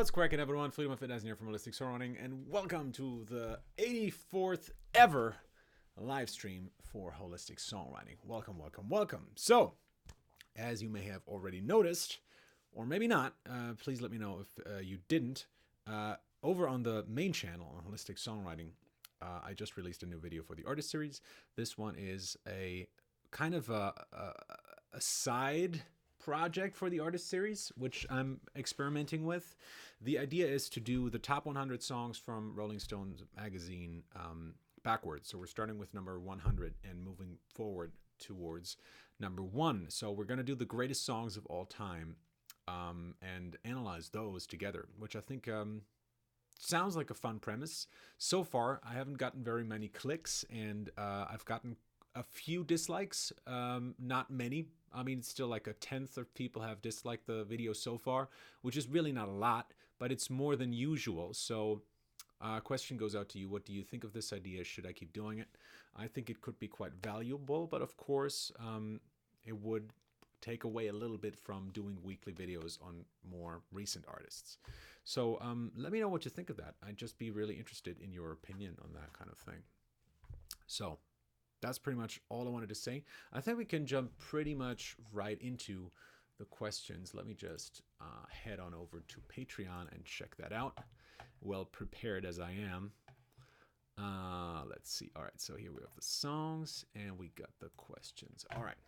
What's cracking, everyone? Friedemann Findeisen here from Holistic Songwriting, and welcome to the 84th ever live stream for Holistic Songwriting. Welcome, welcome, welcome. So, as you may have already noticed, or maybe not, please let me know if you didn't. Over on the main channel on Holistic Songwriting, I just released a new video for the artist series. This one is a kind of a side project for the artist series, which I'm experimenting with. The idea is to do the top 100 songs from Rolling Stones magazine backwards. So we're starting with number 100 and moving forward towards number 1. So we're going to do the greatest songs of all time and analyze those together, which I think sounds like a fun premise. So far, I haven't gotten very many clicks, and I've gotten a few dislikes, not many. I mean, it's still like a tenth of people have disliked the video so far, which is really not a lot, but it's more than usual. So question goes out to you. What do you think of this idea? Should I keep doing it? I think it could be quite valuable, but of course, it would take away a little bit from doing weekly videos on more recent artists. So let me know what you think of that. I'd just be really interested in your opinion on that kind of thing. So that's pretty much all I wanted to say. I think we can jump pretty much right into the questions. Let me just head on over to Patreon and check that out. Well prepared as I am. Let's see. All right, so here we have the songs and we got the questions. All right.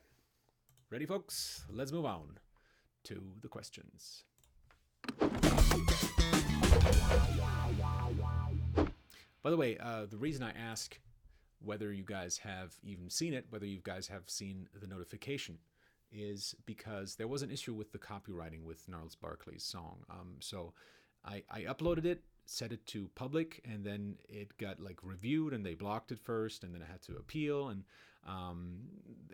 Ready, folks? Let's move on to the questions. By the way, the reason I ask whether you guys have even seen it, whether you guys have seen the notification, is because there was an issue with the copywriting with Gnarls Barkley's song. So I uploaded it, set it to public, and then it got like reviewed, and they blocked it first, and then I had to appeal, and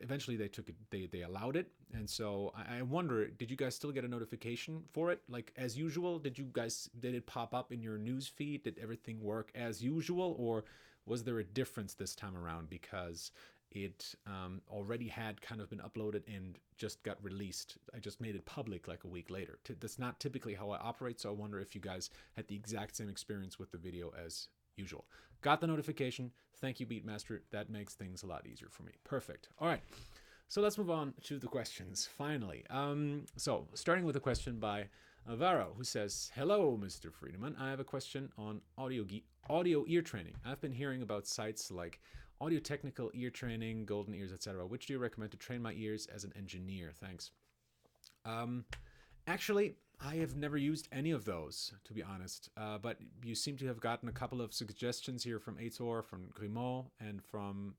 eventually they took it, they allowed it. And so I wonder, did you guys still get a notification for it? Like as usual, did it pop up in your news feed? Did everything work as usual, or was there a difference this time around because it already had kind of been uploaded and just got released? I just made it public like a week later. That's not typically how I operate, so I wonder if you guys had the exact same experience with the video as usual. Got the notification. Thank you, Beatmaster. That makes things a lot easier for me. Perfect. All right. So let's move on to the questions, finally. So starting with a question by Varo, who says, "Hello, Mr. Friedemann. I have a question on audio ear training. I've been hearing about sites like Audio Technical Ear Training, Golden Ears, etc. Which do you recommend to train my ears as an engineer? Thanks." Actually, I have never used any of those, to be honest. But you seem to have gotten a couple of suggestions here from Aitor, from Grimaud, and from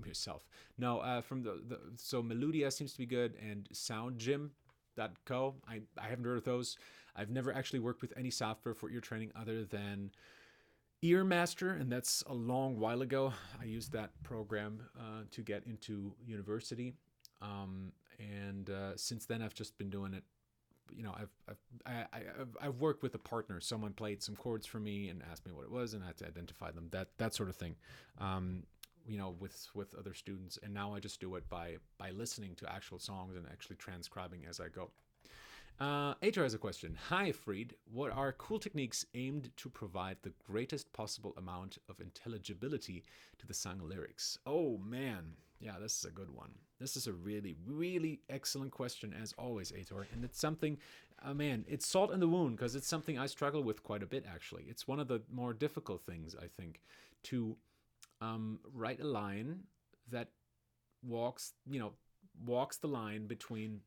yourself. No, from so Melodia seems to be good, and SoundGym.co. I haven't heard of those. I've never actually worked with any software for ear training other than Earmaster, and that's a long while ago. I used that program to get into university, and since then I've just been doing it. You know, I've worked with a partner. Someone played some chords for me and asked me what it was, and I had to identify them. That sort of thing. You know, with other students, and now I just do it by listening to actual songs and actually transcribing as I go. Aitor has a question. Hi, Fried. What are cool techniques aimed to provide the greatest possible amount of intelligibility to the song lyrics? Oh, man. Yeah, this is a good one. This is a really, really excellent question, as always, Aitor. And it's something, man, it's salt in the wound, because it's something I struggle with quite a bit, actually. It's one of the more difficult things, I think, to write a line that walks the line between...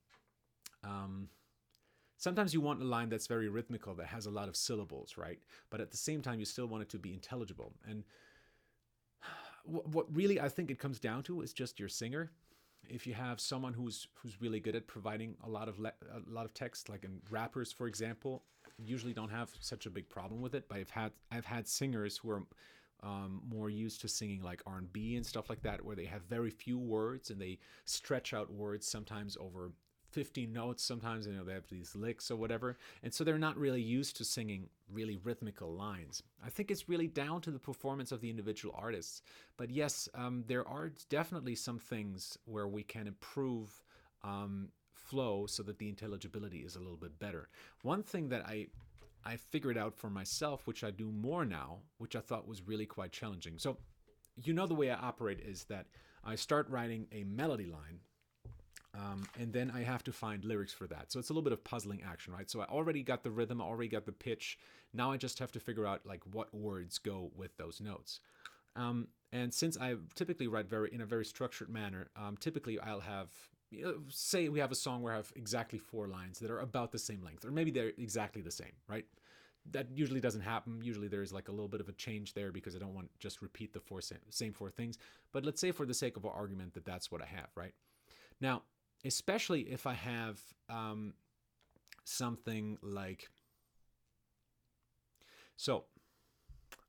Sometimes you want a line that's very rhythmical, that has a lot of syllables, right? But at the same time, you still want it to be intelligible. And what really I think it comes down to is just your singer. If you have someone who's really good at providing a lot of text, like in rappers, for example, usually don't have such a big problem with it. But I've had singers who are more used to singing like R&B and stuff like that, where they have very few words and they stretch out words sometimes over 15 notes. Sometimes, you know, they have these licks or whatever, and so they're not really used to singing really rhythmical lines. I think it's really down to the performance of the individual artists. But yes, there are definitely some things where we can improve flow so that the intelligibility is a little bit better. One thing that I figured out for myself, which I do more now, which I thought was really quite challenging. So, the way I operate is that I start writing a melody line, and then I have to find lyrics for that. So it's a little bit of puzzling action, right? So I already got the rhythm, I already got the pitch. Now I just have to figure out like what words go with those notes. And since I typically write in a very structured manner, typically I'll have, say we have a song where I have exactly 4 lines that are about the same length, or maybe they're exactly the same, right? That usually doesn't happen. Usually there's like a little bit of a change there because I don't want to just repeat the same 4 things. But let's say for the sake of our argument that that's what I have, right? Now, especially if I have something like, so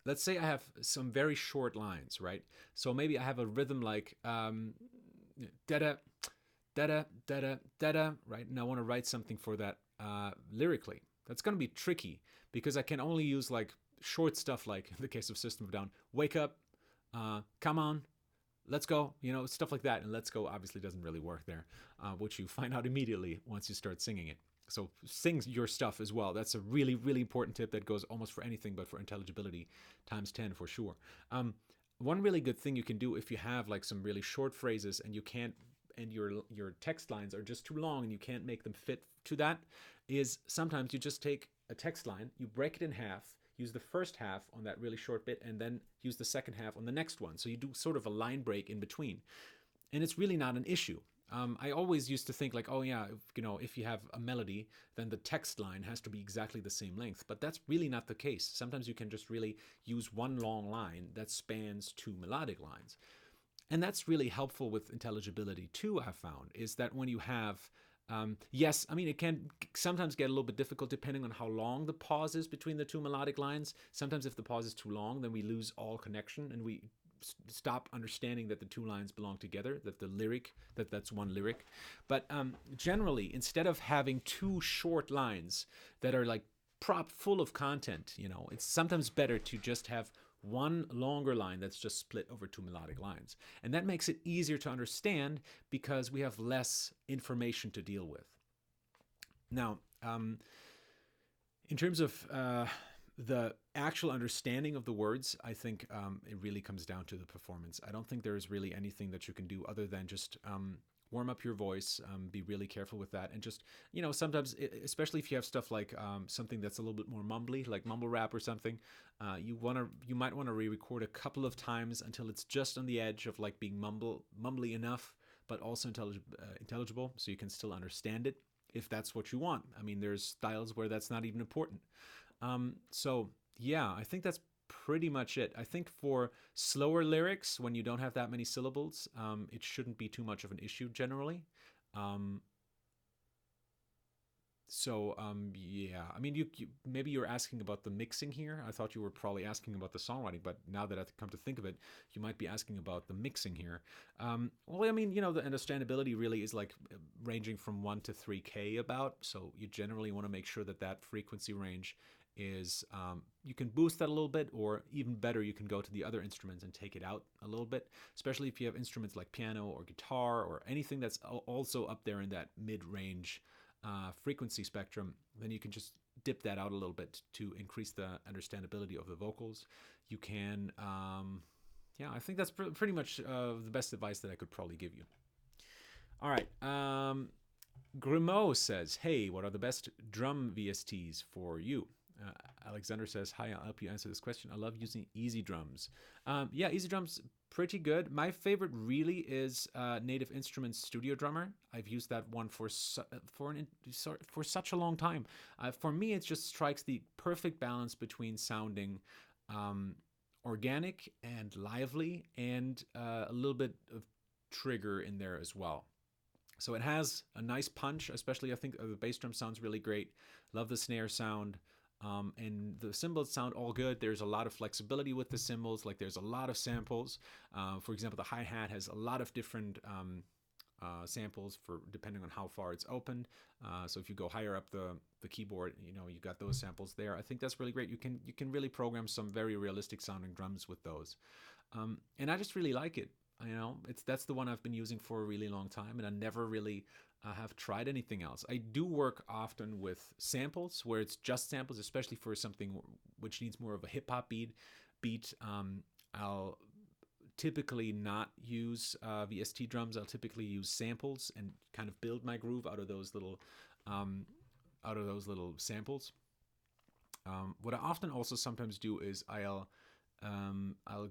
let's say I have some very short lines, right? So maybe I have a rhythm like da-da, da-da, da-da, da-da, right? And I want to write something for that lyrically. That's going to be tricky because I can only use like short stuff like, in the case of System of a Down, wake up, come on, let's go, stuff like that. And let's go obviously doesn't really work there, which you find out immediately once you start singing it. So sing your stuff as well. That's a really, really important tip that goes almost for anything, but for intelligibility times 10 for sure. One really good thing you can do if you have like some really short phrases and you can't, and your text lines are just too long and you can't make them fit to that, is sometimes you just take a text line, you break it in half, use the first half on that really short bit, and then use the second half on the next one. So you do sort of a line break in between. And it's really not an issue. I always used to think like, oh yeah, if you have a melody, then the text line has to be exactly the same length. But that's really not the case. Sometimes you can just really use one long line that spans 2 melodic lines. And that's really helpful with intelligibility too, I've found, is that when you have, yes, I mean, it can sometimes get a little bit difficult depending on how long the pause is between the 2 melodic lines. Sometimes if the pause is too long, then we lose all connection and we stop understanding that the 2 lines belong together, that the lyric, that's one lyric. But generally, instead of having 2 short lines that are like prop full of content, it's sometimes better to just have one longer line that's just split over 2 melodic lines. And that makes it easier to understand because we have less information to deal with. Now, in terms of the actual understanding of the words, I think it really comes down to the performance. I don't think there's really anything that you can do other than just warm up your voice, be really careful with that, and just, sometimes, especially if you have stuff like something that's a little bit more mumbly, like mumble rap or something, you might want to re-record a couple of times until it's just on the edge of like being mumbly enough, but also intelligible, so you can still understand it if that's what you want. I mean, there's styles where that's not even important. So yeah, I think that's pretty much it. I think for slower lyrics, when you don't have that many syllables, it shouldn't be too much of an issue generally. Yeah, I mean, you maybe you're asking about the mixing here. I thought you were probably asking about the songwriting, but now that I've come to think of it, you might be asking about the mixing here. Well, I mean, the understandability really is like ranging from 1 to 3K about. So you generally want to make sure that frequency range is, you can boost that a little bit, or even better, you can go to the other instruments and take it out a little bit, especially if you have instruments like piano or guitar or anything that's also up there in that mid-range frequency spectrum. Then you can just dip that out a little bit to increase the understandability of the vocals. You can, I think that's pretty much the best advice that I could probably give you. All right. Grimaud says, hey, what are the best drum VSTs for you? Alexander says, hi, I'll help you answer this question. I love using Easy Drums. Yeah, Easy Drums, pretty good. My favorite really is Native Instruments Studio Drummer. I've used that one for such a long time. For me, it just strikes the perfect balance between sounding organic and lively and a little bit of trigger in there as well. So it has a nice punch, especially I think the bass drum sounds really great. Love the snare sound. And the cymbals sound all good. There's a lot of flexibility with the cymbals. Like there's a lot of samples. For example, the hi-hat has a lot of different samples for depending on how far it's opened. So if you go higher up the keyboard, you got those samples there. I think that's really great. You can really program some very realistic sounding drums with those. And I just really like it. That's the one I've been using for a really long time, and I never really have tried anything else. I do work often with samples, where it's just samples, especially for something which needs more of a hip hop beat. I'll typically not use VST drums. I'll typically use samples and kind of build my groove out of those little samples. What I often also sometimes do is I'll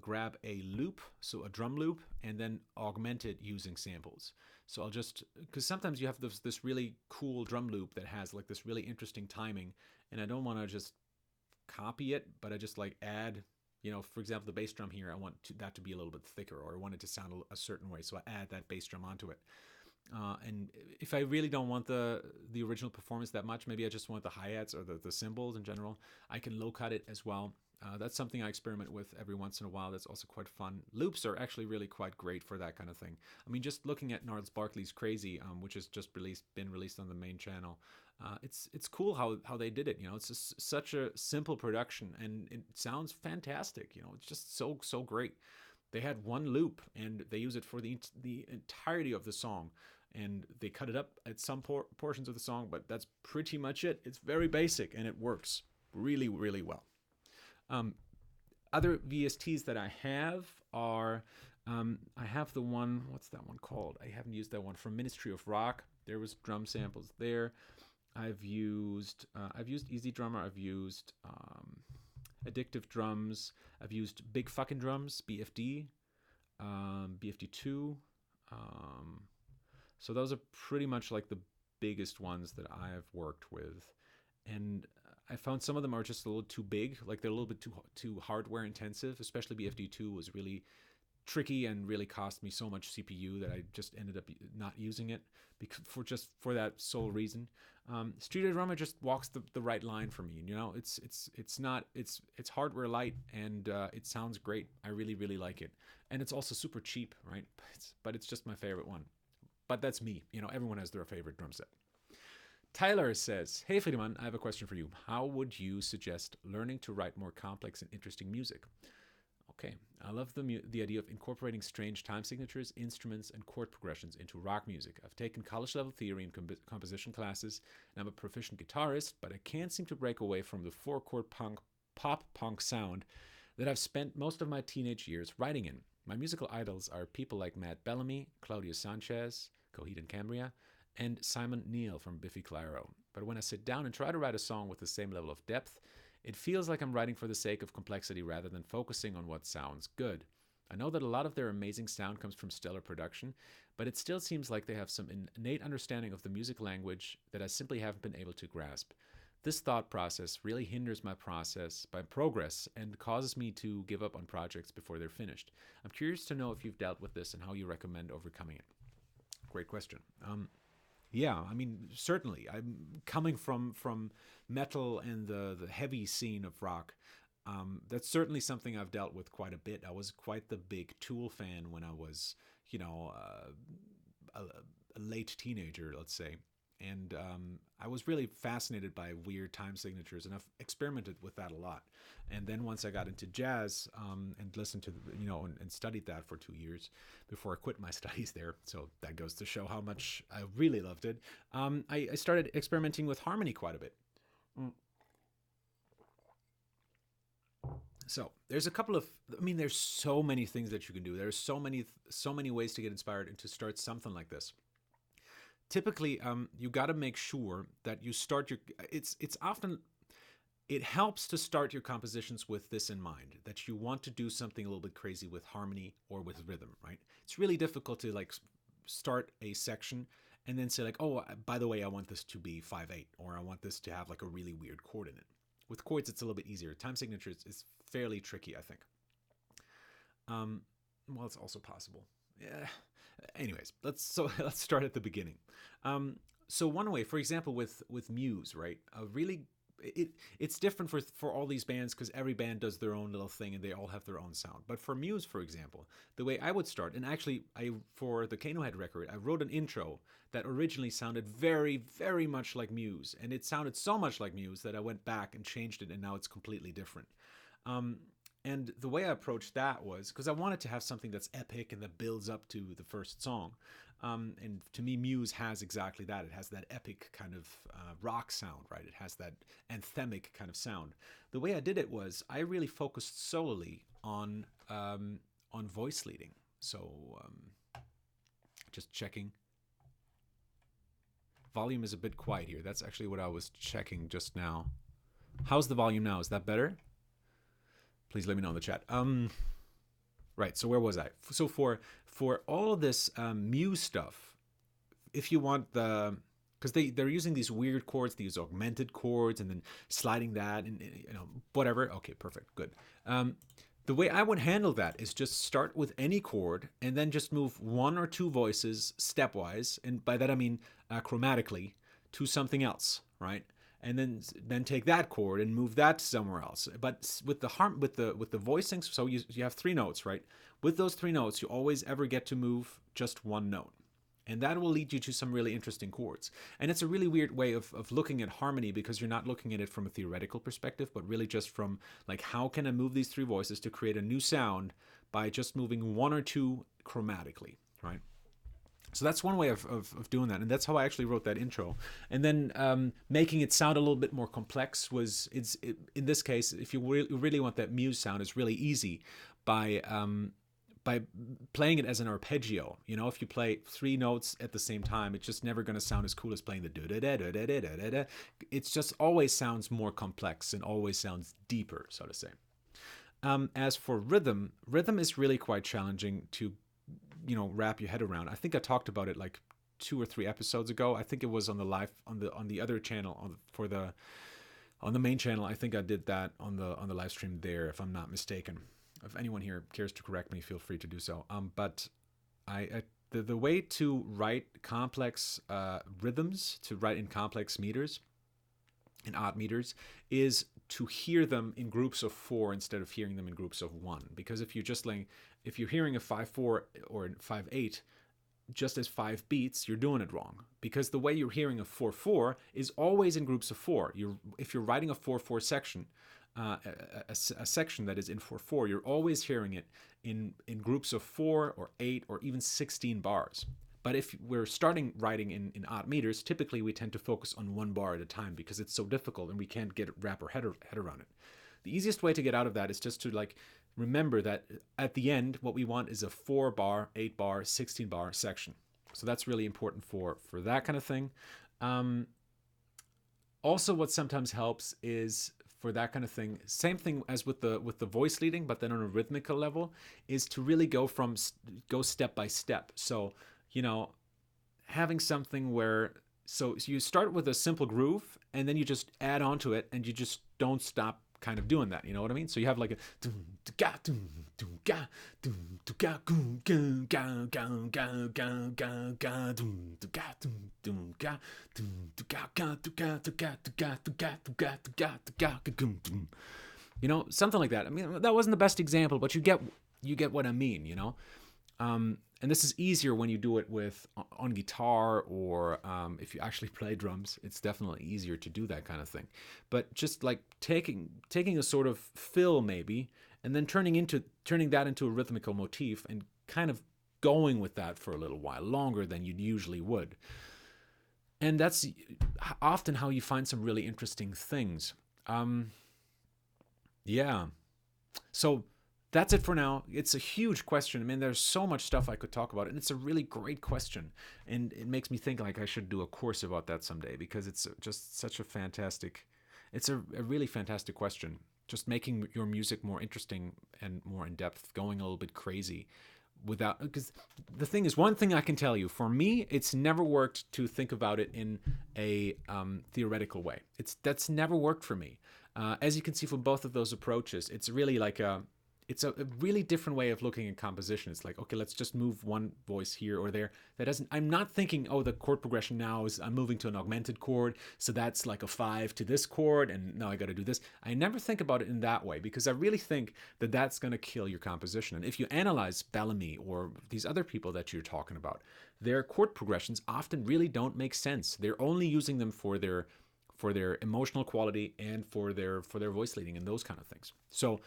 grab a loop, so a drum loop, and then augment it using samples. So I'll just, because sometimes you have this really cool drum loop that has like this really interesting timing, and I don't want to just copy it, but I just like add, for example, the bass drum here, I want that to be a little bit thicker, or I want it to sound a certain way, so I add that bass drum onto it. And if I really don't want the original performance that much, maybe I just want the hi-hats or the cymbals in general, I can low cut it as well. That's something I experiment with every once in a while. That's also quite fun. Loops are actually really quite great for that kind of thing. I mean, just looking at Gnarls Barkley's Crazy, which has just been released on the main channel, it's cool how they did it. It's just such a simple production, and it sounds fantastic. It's just so great. They had one loop, and they use it for the entirety of the song, and they cut it up at some portions of the song, but that's pretty much it. It's very basic, and it works really, really well. Other VSTs that I have are, I have the one, what's that one called? I haven't used that one, from Ministry of Rock. There was drum samples there. I've used Easy Drummer. I've used Addictive Drums. I've used Big Fucking Drums, BFD, BFD2. So those are pretty much like the biggest ones that I've worked with. And I found some of them are just a little too big, like they're a little bit too hardware intensive. Especially BFD2 was really tricky and really cost me so much CPU that I just ended up not using it for that sole reason. Street Drummer just walks the right line for me. It's hardware light, and it sounds great. I really, really like it, and it's also super cheap, right? But it's just my favorite one. But that's me. Everyone has their favorite drum set. Tyler says, "Hey Friedemann, I have a question for you. How would you suggest learning to write more complex and interesting music?" Okay, I love the idea of incorporating strange time signatures, instruments, and chord progressions into rock music. I've taken college-level theory and composition classes, and I'm a proficient guitarist, but I can't seem to break away from the four-chord pop-punk sound that I've spent most of my teenage years writing in. My musical idols are people like Matt Bellamy, Claudio Sanchez, Coheed and Cambria, and Simon Neil from Biffy Clyro. But when I sit down and try to write a song with the same level of depth, it feels like I'm writing for the sake of complexity rather than focusing on what sounds good. I know that a lot of their amazing sound comes from stellar production, but it still seems like they have some innate understanding of the music language that I simply haven't been able to grasp. This thought process really hinders my progress and causes me to give up on projects before they're finished. I'm curious to know if you've dealt with this and how you recommend overcoming it. Great question. Yeah, I mean, certainly. I'm coming from metal and the heavy scene of rock. That's certainly something I've dealt with quite a bit. I was quite the big Tool fan when I was, a late teenager, let's say. And I was really fascinated by weird time signatures, and I've experimented with that a lot. And then once I got into jazz and listened to, and studied that for 2 years before I quit my studies there. So that goes to show how much I really loved it. I started experimenting with harmony quite a bit. So there's a couple of, there's so many things that you can do. There's so many ways to get inspired and to start something like this. Typically, you got to make sure that you start it helps to start your compositions with this in mind, that you want to do something a little bit crazy with harmony or with rhythm, right? It's really difficult to start a section and then say oh, by the way, I want this to be 5/8, or I want this to have a really weird chord in it. With chords, it's a little bit easier. Time signatures is fairly tricky, I think. Well, it's also possible. Yeah. Anyways, let's start at the beginning. So one way, for example, with Muse, right? It's different for all these bands because every band does their own little thing and they all have their own sound. But for Muse, for example, the way I would start, and actually, for the Kano Head record, I wrote an intro that originally sounded very, very much like Muse, and it sounded so much like Muse that I went back and changed it, and now it's completely different. And the way I approached that was because I wanted to have something that's epic and that builds up to the first song. And to me, Muse has exactly that. It has that epic kind of rock sound, right? It has that anthemic kind of sound. The way I did it was I really focused solely on voice leading. So just checking. Volume is a bit quiet here. That's actually what I was checking just now. How's the volume now? Is that better? Please let me know in the chat. Right, so where was I? So for all of this Muse stuff, if you want because they're using these weird chords, these augmented chords, and then sliding that, and whatever. Okay, perfect, good. The way I would handle that is just start with any chord, and then just move one or two voices stepwise, and by that I mean chromatically, to something else, right? And then take that chord and move that somewhere else. But with the voicing, so you have 3 notes, right? With those 3 notes, you always ever get to move just one note. And that will lead you to some really interesting chords. And it's a really weird way of looking at harmony, because you're not looking at it from a theoretical perspective, but really just from like, how can I move these 3 voices to create a new sound by just moving 1 or 2 chromatically, right? So that's one way of doing that, and that's how I actually wrote that intro. And then making it sound a little bit more complex in this case, if you really want that Muse sound, it's really easy by playing it as an arpeggio. If you play 3 notes at the same time, it's just never going to sound as cool as playing the da-da-da-da-da-da-da-da. It just always sounds more complex and always sounds deeper, so to say. As for rhythm is really quite challenging to wrap your head around. I think I talked about it like 2 or 3 episodes ago. I think it was on the live on the other channel on the main channel. I think I did that on the live stream there, if I'm not mistaken. If anyone here cares to correct me, feel free to do so. But the way to write complex rhythms, to write in complex meters, in odd meters, is to hear them in groups of 4 instead of hearing them in groups of 1. Because if you're hearing a 5/4 or 5/8 just as 5 beats, you're doing it wrong. Because the way you're hearing a 4/4 is always in groups of 4. If you're writing a 4/4 section, a section that is in 4/4, you're always hearing it in groups of 4 or 8 or even 16 bars. But if we're starting writing in odd meters, typically we tend to focus on 1 bar at a time because it's so difficult and we can't wrap our head around it. The easiest way to get out of that is just to remember that at the end, what we want is a 4 bar, 8 bar, 16 bar section. So that's really important for that kind of thing. Also, what sometimes helps is for that kind of thing, same thing as with the voice leading, but then on a rhythmical level, is to really go step by step. So having something where, so you start with a simple groove and then you just add on to it and you just don't stop kind of doing that. You know what I mean? So you have like a something like that. I mean, that wasn't the best example, but you get what I mean, And this is easier when you do it on guitar or if you actually play drums. It's definitely easier to do that kind of thing. But just like taking a sort of fill maybe, and then turning that into a rhythmical motif and kind of going with that for a little while, longer than you usually would. And that's often how you find some really interesting things. Yeah. So that's it for now. It's a huge question. I mean, there's so much stuff I could talk about, and it's a really great question. And it makes me think like I should do a course about that someday, because it's just such a fantastic, it's a really fantastic question. Just making your music more interesting and more in depth, going a little bit crazy because the thing is, one thing I can tell you, for me, it's never worked to think about it in a theoretical way. That's never worked for me. As you can see from both of those approaches, it's really like it's a really different way of looking at composition. It's like, okay, let's just move one voice here or there. I'm not thinking, oh, the chord progression now is I'm moving to an augmented chord, so that's like a 5 to this chord, and now I got to do this. I never think about it in that way, because I really think that that's going to kill your composition. And if you analyze Bellamy or these other people that you're talking about, their chord progressions often really don't make sense. They're only using them for their emotional quality and for their voice leading and those kind of things. So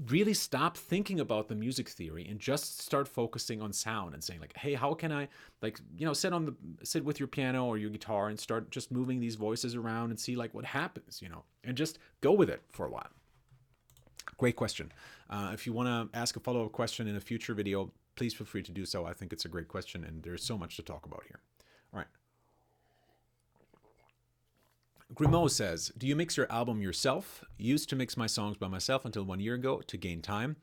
really stop thinking about the music theory and just start focusing on sound and saying like, hey, how can I, like, sit with your piano or your guitar and start just moving these voices around and see like what happens, and just go with it for a while. Great question. If you want to ask a follow-up question in a future video, please feel free to do so. I think it's a great question and there's so much to talk about here. All right. Grimaud says, do you mix your album yourself? Used to mix my songs by myself until 1 year ago to gain time,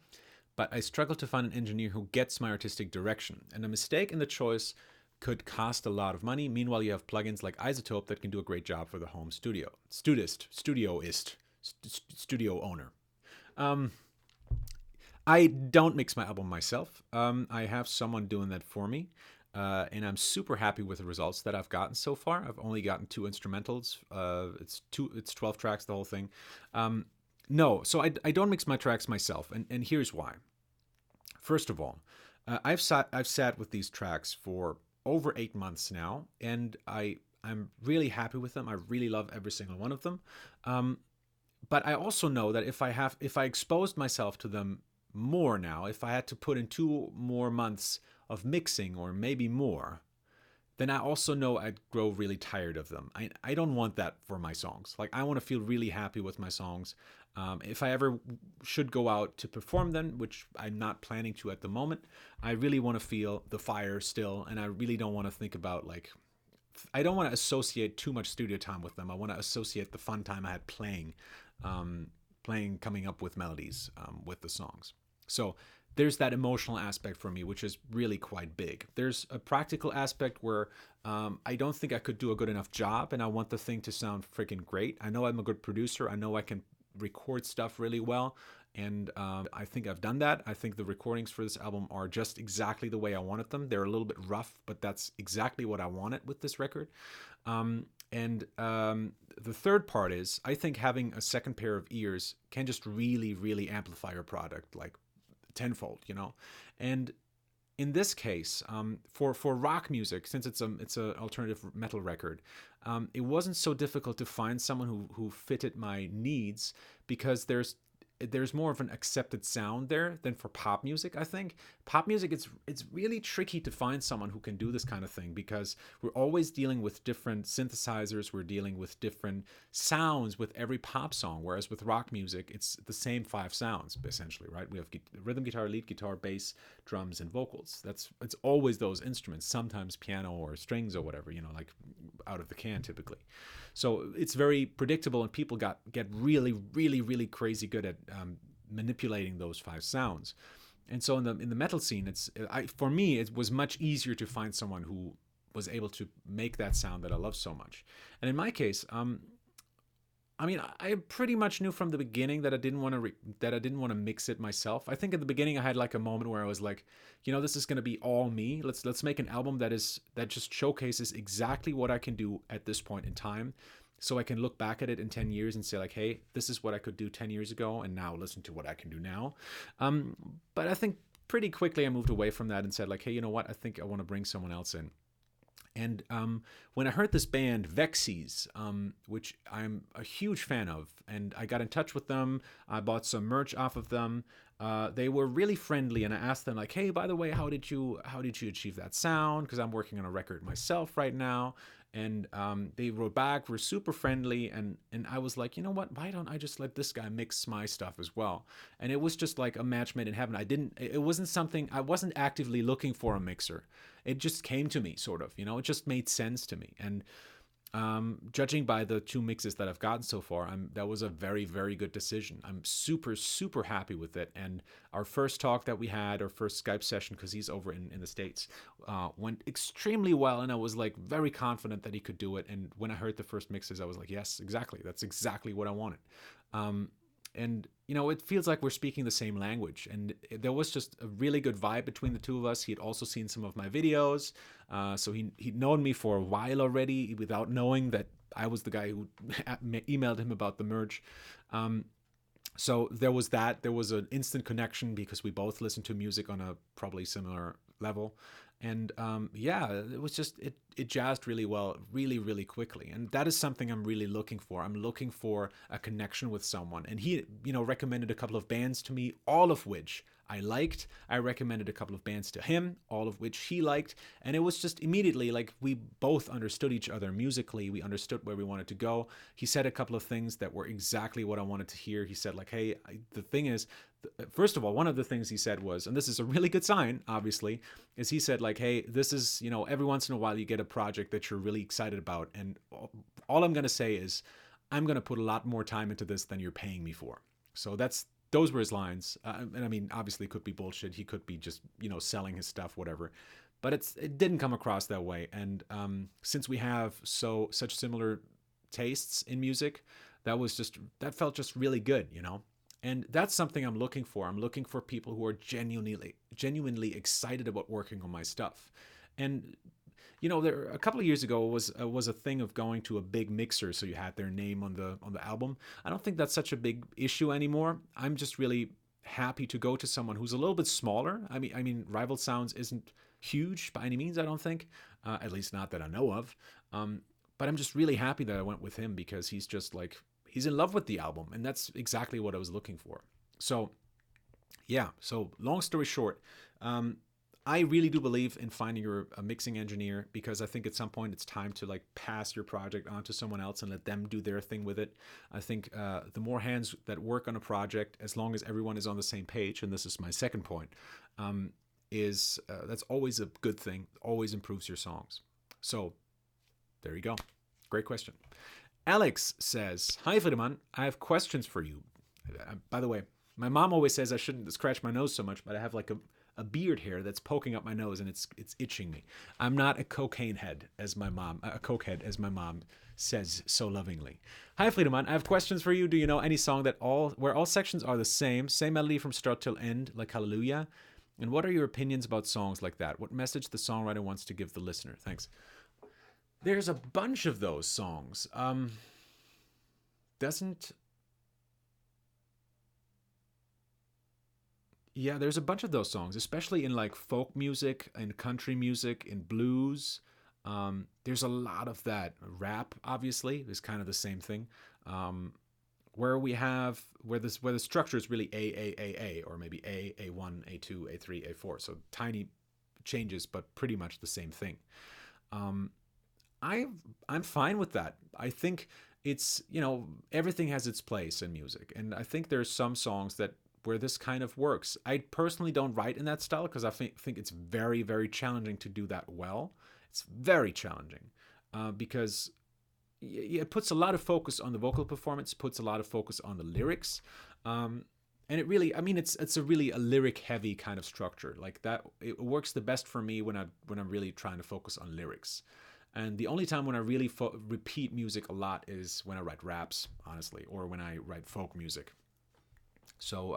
but I struggle to find an engineer who gets my artistic direction, and a mistake in the choice could cost a lot of money. Meanwhile, you have plugins like Isotope that can do a great job for the home studio. Studio owner. I don't mix my album myself. I have someone doing that for me. And I'm super happy with the results that I've gotten so far. I've only gotten 2 instrumentals. It's 12 tracks, the whole thing. No, so I don't mix my tracks myself, and here's why. First of all, I've sat with these tracks for over 8 months now, and I'm really happy with them. I really love every single one of them. But I also know that if I exposed myself to them more now, if I had to put in 2 more months of mixing or maybe more, then I also know I'd grow really tired of them. I don't want that for my songs. Like, I want to feel really happy with my songs. If I ever should go out to perform them, which I'm not planning to at the moment, I really want to feel the fire still, and I really don't want to think about, like, I don't want to associate too much studio time with them. I want to associate the fun time I had playing, coming up with melodies with the songs. So there's that emotional aspect for me, which is really quite big. There's a practical aspect where I don't think I could do a good enough job, and I want the thing to sound freaking great. I know I'm a good producer. I know I can record stuff really well, and I think I've done that. I think the recordings for this album are just exactly the way I wanted them. They're a little bit rough, but that's exactly what I wanted with this record. The third part is, I think having a second pair of ears can just really, really amplify your product, like tenfold, and in this case, for rock music, since it's a alternative metal record, it wasn't so difficult to find someone who fitted my needs, because there's more of an accepted sound there than for pop music. I think pop music, it's really tricky to find someone who can do this kind of thing, because we're always dealing with different synthesizers, we're dealing with different sounds with every pop song, whereas with rock music, it's the same 5 sounds essentially, right? We have rhythm guitar, lead guitar, bass, drums, and vocals. It's always those instruments, sometimes piano or strings or whatever, like out of the can typically. So it's very predictable, and people get really, really, really crazy good at manipulating those 5 sounds. And so in the metal scene, for me, it was much easier to find someone who was able to make that sound that I love so much. And in my case, I pretty much knew from the beginning that I didn't want to mix it myself. I think at the beginning I had like a moment where I was like, this is going to be all me. Let's make an album that just showcases exactly what I can do at this point in time, so I can look back at it in 10 years and say like, hey, this is what I could do 10 years ago, and now listen to what I can do now. But I think pretty quickly I moved away from that and said like, hey, you know what? I think I want to bring someone else in. And when I heard this band, Vexies, which I'm a huge fan of, and I got in touch with them, I bought some merch off of them. They were really friendly, and I asked them like, hey, by the way, how did you achieve that sound? Because I'm working on a record myself right now. And they wrote back, were super friendly, and I was like, you know what? Why don't I just let this guy mix my stuff as well? And it was just like a match made in heaven. It wasn't something, I wasn't actively looking for a mixer. It just came to me, sort of, it just made sense to me. And judging by the 2 mixes that I've gotten so far, that was a very, very good decision. I'm super, super happy with it. And our first talk that we had, our first Skype session, because he's over in the States, went extremely well. And I was like very confident that he could do it. And when I heard the first mixes, I was like, yes, exactly. That's exactly what I wanted. And, it feels like we're speaking the same language. And there was just a really good vibe between the 2 of us. He had also seen some of my videos. So he'd known me for a while already without knowing that I was the guy who emailed him about the merch. So there was that. There was an instant connection because we both listened to music on a probably similar level. And yeah, it was just, it jazzed really well, really, really quickly. And that is something I'm really looking for. I'm looking for a connection with someone. And he, recommended a couple of bands to me, all of which I liked. I recommended a couple of bands to him, all of which he liked. And it was just immediately like we both understood each other musically. We understood where we wanted to go. He said a couple of things that were exactly what I wanted to hear. He said, like, hey, the thing is, first of all, one of the things he said was, and this is a really good sign, obviously, is he said, like, hey, this is, every once in a while you get a project that you're really excited about. And all I'm going to say is, I'm going to put a lot more time into this than you're paying me for. So those were his lines. And I mean, obviously it could be bullshit. He could be just, selling his stuff, whatever. But it didn't come across that way. And since we have such similar tastes in music, that felt just really good, And that's something I'm looking for. I'm looking for people who are genuinely excited about working on my stuff. And there a couple of years ago was a thing of going to a big mixer, so you had their name on the album. I don't think that's such a big issue anymore. I'm just really happy to go to someone who's a little bit smaller. I mean, Rival Sounds isn't huge by any means, I don't think, at least not that I know of. But I'm just really happy that I went with him because he's just like, he's in love with the album, and that's exactly what I was looking for. So, yeah. So, long story short, I really do believe in finding a mixing engineer because I think at some point it's time to like pass your project on to someone else and let them do their thing with it. I think the more hands that work on a project, as long as everyone is on the same page, and this is my second point, that's always a good thing. Always improves your songs. So, there you go. Great question. Alex says, "Hi Friedemann, I have questions for you." By the way, my mom always says I shouldn't scratch my nose so much, but I have like a beard hair that's poking up my nose and it's itching me. I'm not a cokehead as my mom says so lovingly. "Hi Friedemann, I have questions for you. Do you know any song where all sections are the same melody from start till end, like Hallelujah? And what are your opinions about songs like that? What message the songwriter wants to give the listener? Thanks." There's a bunch of those songs. Yeah, there's a bunch of those songs, especially in like folk music and country music and blues. There's a lot of that. Rap, obviously, is kind of the same thing. Where the structure is really A, or maybe A1, A2, A3, A4. So tiny changes, but pretty much the same thing. I'm fine with that. I think it's, everything has its place in music. And I think there's some songs where this kind of works. I personally don't write in that style because I think it's very, very challenging to do that well. It's very challenging because it puts a lot of focus on the vocal performance, puts a lot of focus on the lyrics. And it really, it's a really a lyric heavy kind of structure like that. It works the best for me when I'm really trying to focus on lyrics. And the only time when I really repeat music a lot is when I write raps, honestly, or when I write folk music. So,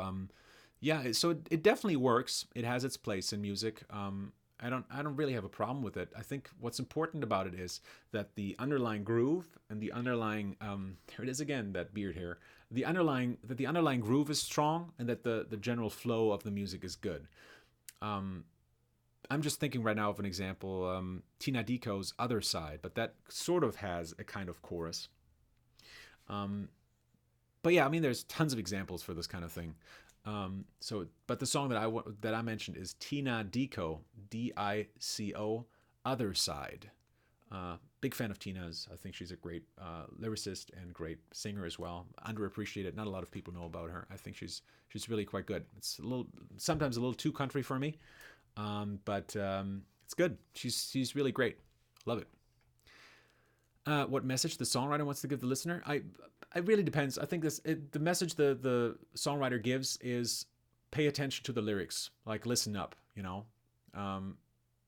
yeah, so it definitely works. It has its place in music. I don't really have a problem with it. I think what's important about it is that the underlying groove and the underlying, here it is again, that beard hair, the underlying groove is strong and that the general flow of the music is good. I'm just thinking right now of an example, Tina Diko's Other Side, but that sort of has a kind of chorus. But yeah, there's tons of examples for this kind of thing. But the song that I mentioned is Tina Diko, Dico, Other Side. Big fan of Tina's. I think she's a great lyricist and great singer as well. Underappreciated. Not a lot of people know about her. I think she's really quite good. It's sometimes a little too country for me. But it's good. She's really great. Love it. What message the songwriter wants to give the listener? It really depends. I think the message the songwriter gives is pay attention to the lyrics. Like listen up.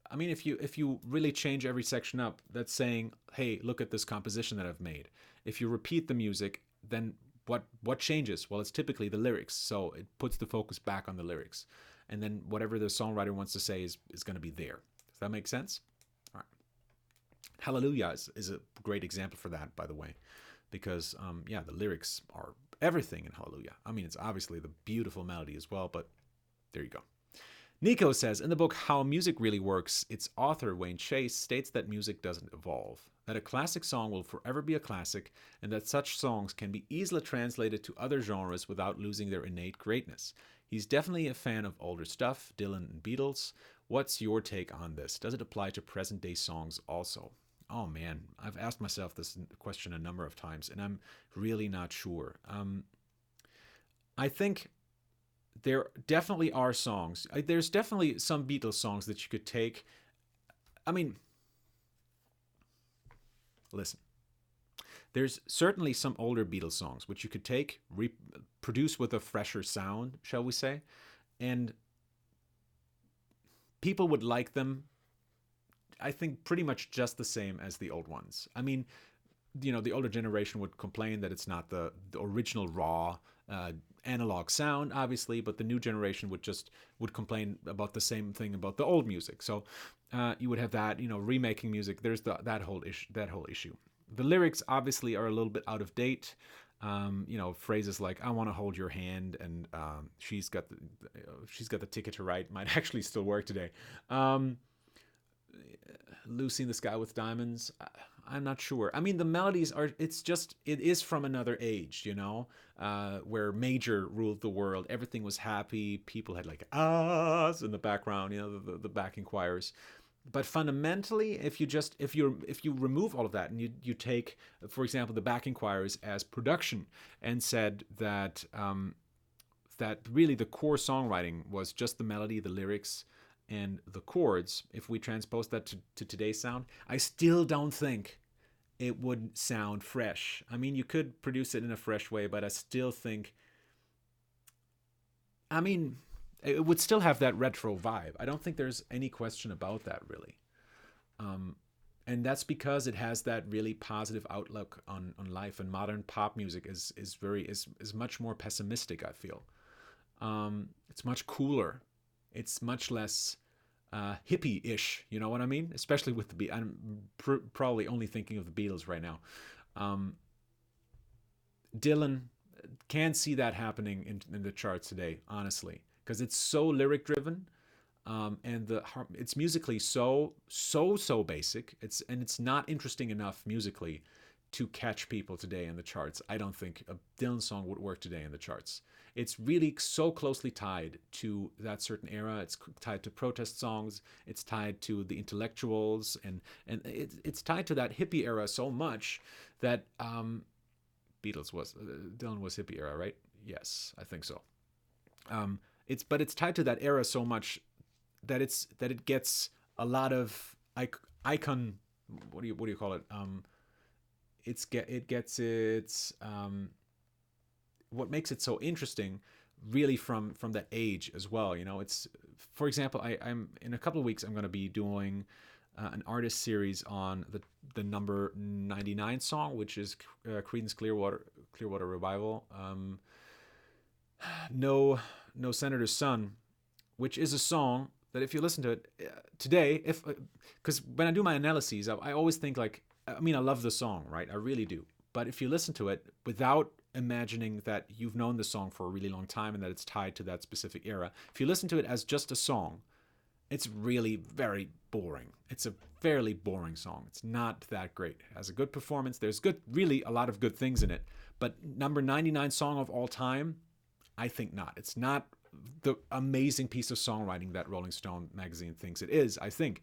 If you really change every section up, that's saying, hey, look at this composition that I've made. If you repeat the music, then what changes? Well, it's typically the lyrics. So it puts the focus back on the lyrics. And then whatever the songwriter wants to say is going to be there. Does that make sense? All right. Hallelujah is a great example for that, by the way, because, the lyrics are everything in Hallelujah. It's obviously the beautiful melody as well, but there you go. Nico says, in the book How Music Really Works, its author, Wayne Chase, states that music doesn't evolve, that a classic song will forever be a classic, and that such songs can be easily translated to other genres without losing their innate greatness. He's definitely a fan of older stuff, Dylan and Beatles. What's your take on this? Does it apply to present-day songs also? Oh man, I've asked myself this question a number of times, and I'm really not sure. I think there definitely are songs. There's definitely some Beatles songs that you could take. I mean, listen. There's certainly some older Beatles songs which you could take, reproduce with a fresher sound, shall we say, and people would like them, I think, pretty much just the same as the old ones. I mean, the older generation would complain that it's not the original raw analog sound, obviously, but the new generation would complain about the same thing about the old music. So you would have that, remaking music. There's that whole issue. The lyrics obviously are a little bit out of date. Phrases like "I want to hold your hand" and she's got the ticket to ride" might actually still work today. "Lucy in the Sky with Diamonds." I'm not sure. I mean, the melodies it is from another age, where Major ruled the world. Everything was happy. People had like ahs in the background, the backing choirs. But fundamentally, if you remove all of that and you take, for example, the backing choirs as production and said that that really the core songwriting was just the melody, the lyrics, and the chords, if we transpose that to today's sound, I still don't think it would sound fresh. I mean, you could produce it in a fresh way, but I still think, it would still have that retro vibe. I don't think there's any question about that, really. And that's because it has that really positive outlook on life. And modern pop music is much more pessimistic, I feel. It's much cooler. It's much less hippie-ish, you know what I mean? Especially with the Beatles. I'm probably only thinking of the Beatles right now. Dylan, can't see that happening in the charts today, honestly, because it's so lyric-driven, and it's musically so basic. It's not interesting enough musically to catch people today in the charts. I don't think a Dylan song would work today in the charts. It's really so closely tied to that certain era. It's tied to protest songs. It's tied to the intellectuals, and it's tied to that hippie era so much that Dylan was hippie era, right? Yes, I think so. It's tied to that era so much that it gets a lot of icon. What do you call it? What makes it so interesting really from that age as well. It's, for example, I'm in a couple of weeks I'm going to be doing an artist series on the number 99 song, which is Creedence Clearwater Revival, no Senator's Son, which is a song that if you listen to it today, because when I do my analyses, I always think like, I love the song, right? I really do. But if you listen to it without imagining that you've known the song for a really long time and that it's tied to that specific era, if you listen to it as just a song, it's really very boring. It's a fairly boring song. It's not that great. It has a good performance. There's really a lot of good things in it. But number 99 song of all time, I think not. It's not the amazing piece of songwriting that Rolling Stone magazine thinks it is, I think.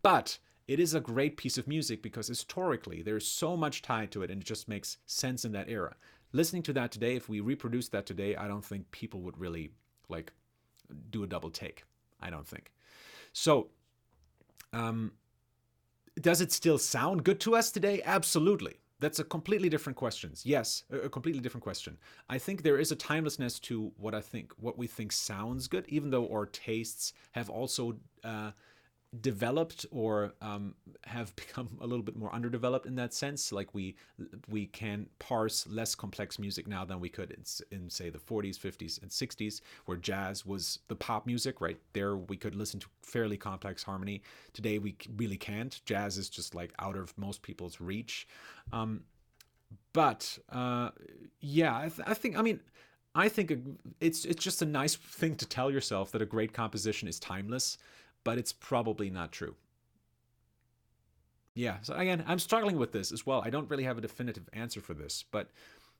But it is a great piece of music because historically there's so much tied to it and it just makes sense in that era. Listening to that today, if we reproduce that today, I don't think people would really do a double take. I don't think. So, does it still sound good to us today? Absolutely. That's a completely different question. Yes, a completely different question. I think there is a timelessness to what we think sounds good, even though our tastes have also developed or have become a little bit more underdeveloped in that sense. Like we can parse less complex music now than we could in say the 40s, 50s, and 60s, where jazz was the pop music, right? There we could listen to fairly complex harmony. Today we really can't. Jazz is just like out of most people's reach. I think, I think it's just a nice thing to tell yourself that a great composition is timeless, but it's probably not true. Yeah, so again, I'm struggling with this as well. I don't really have a definitive answer for this, but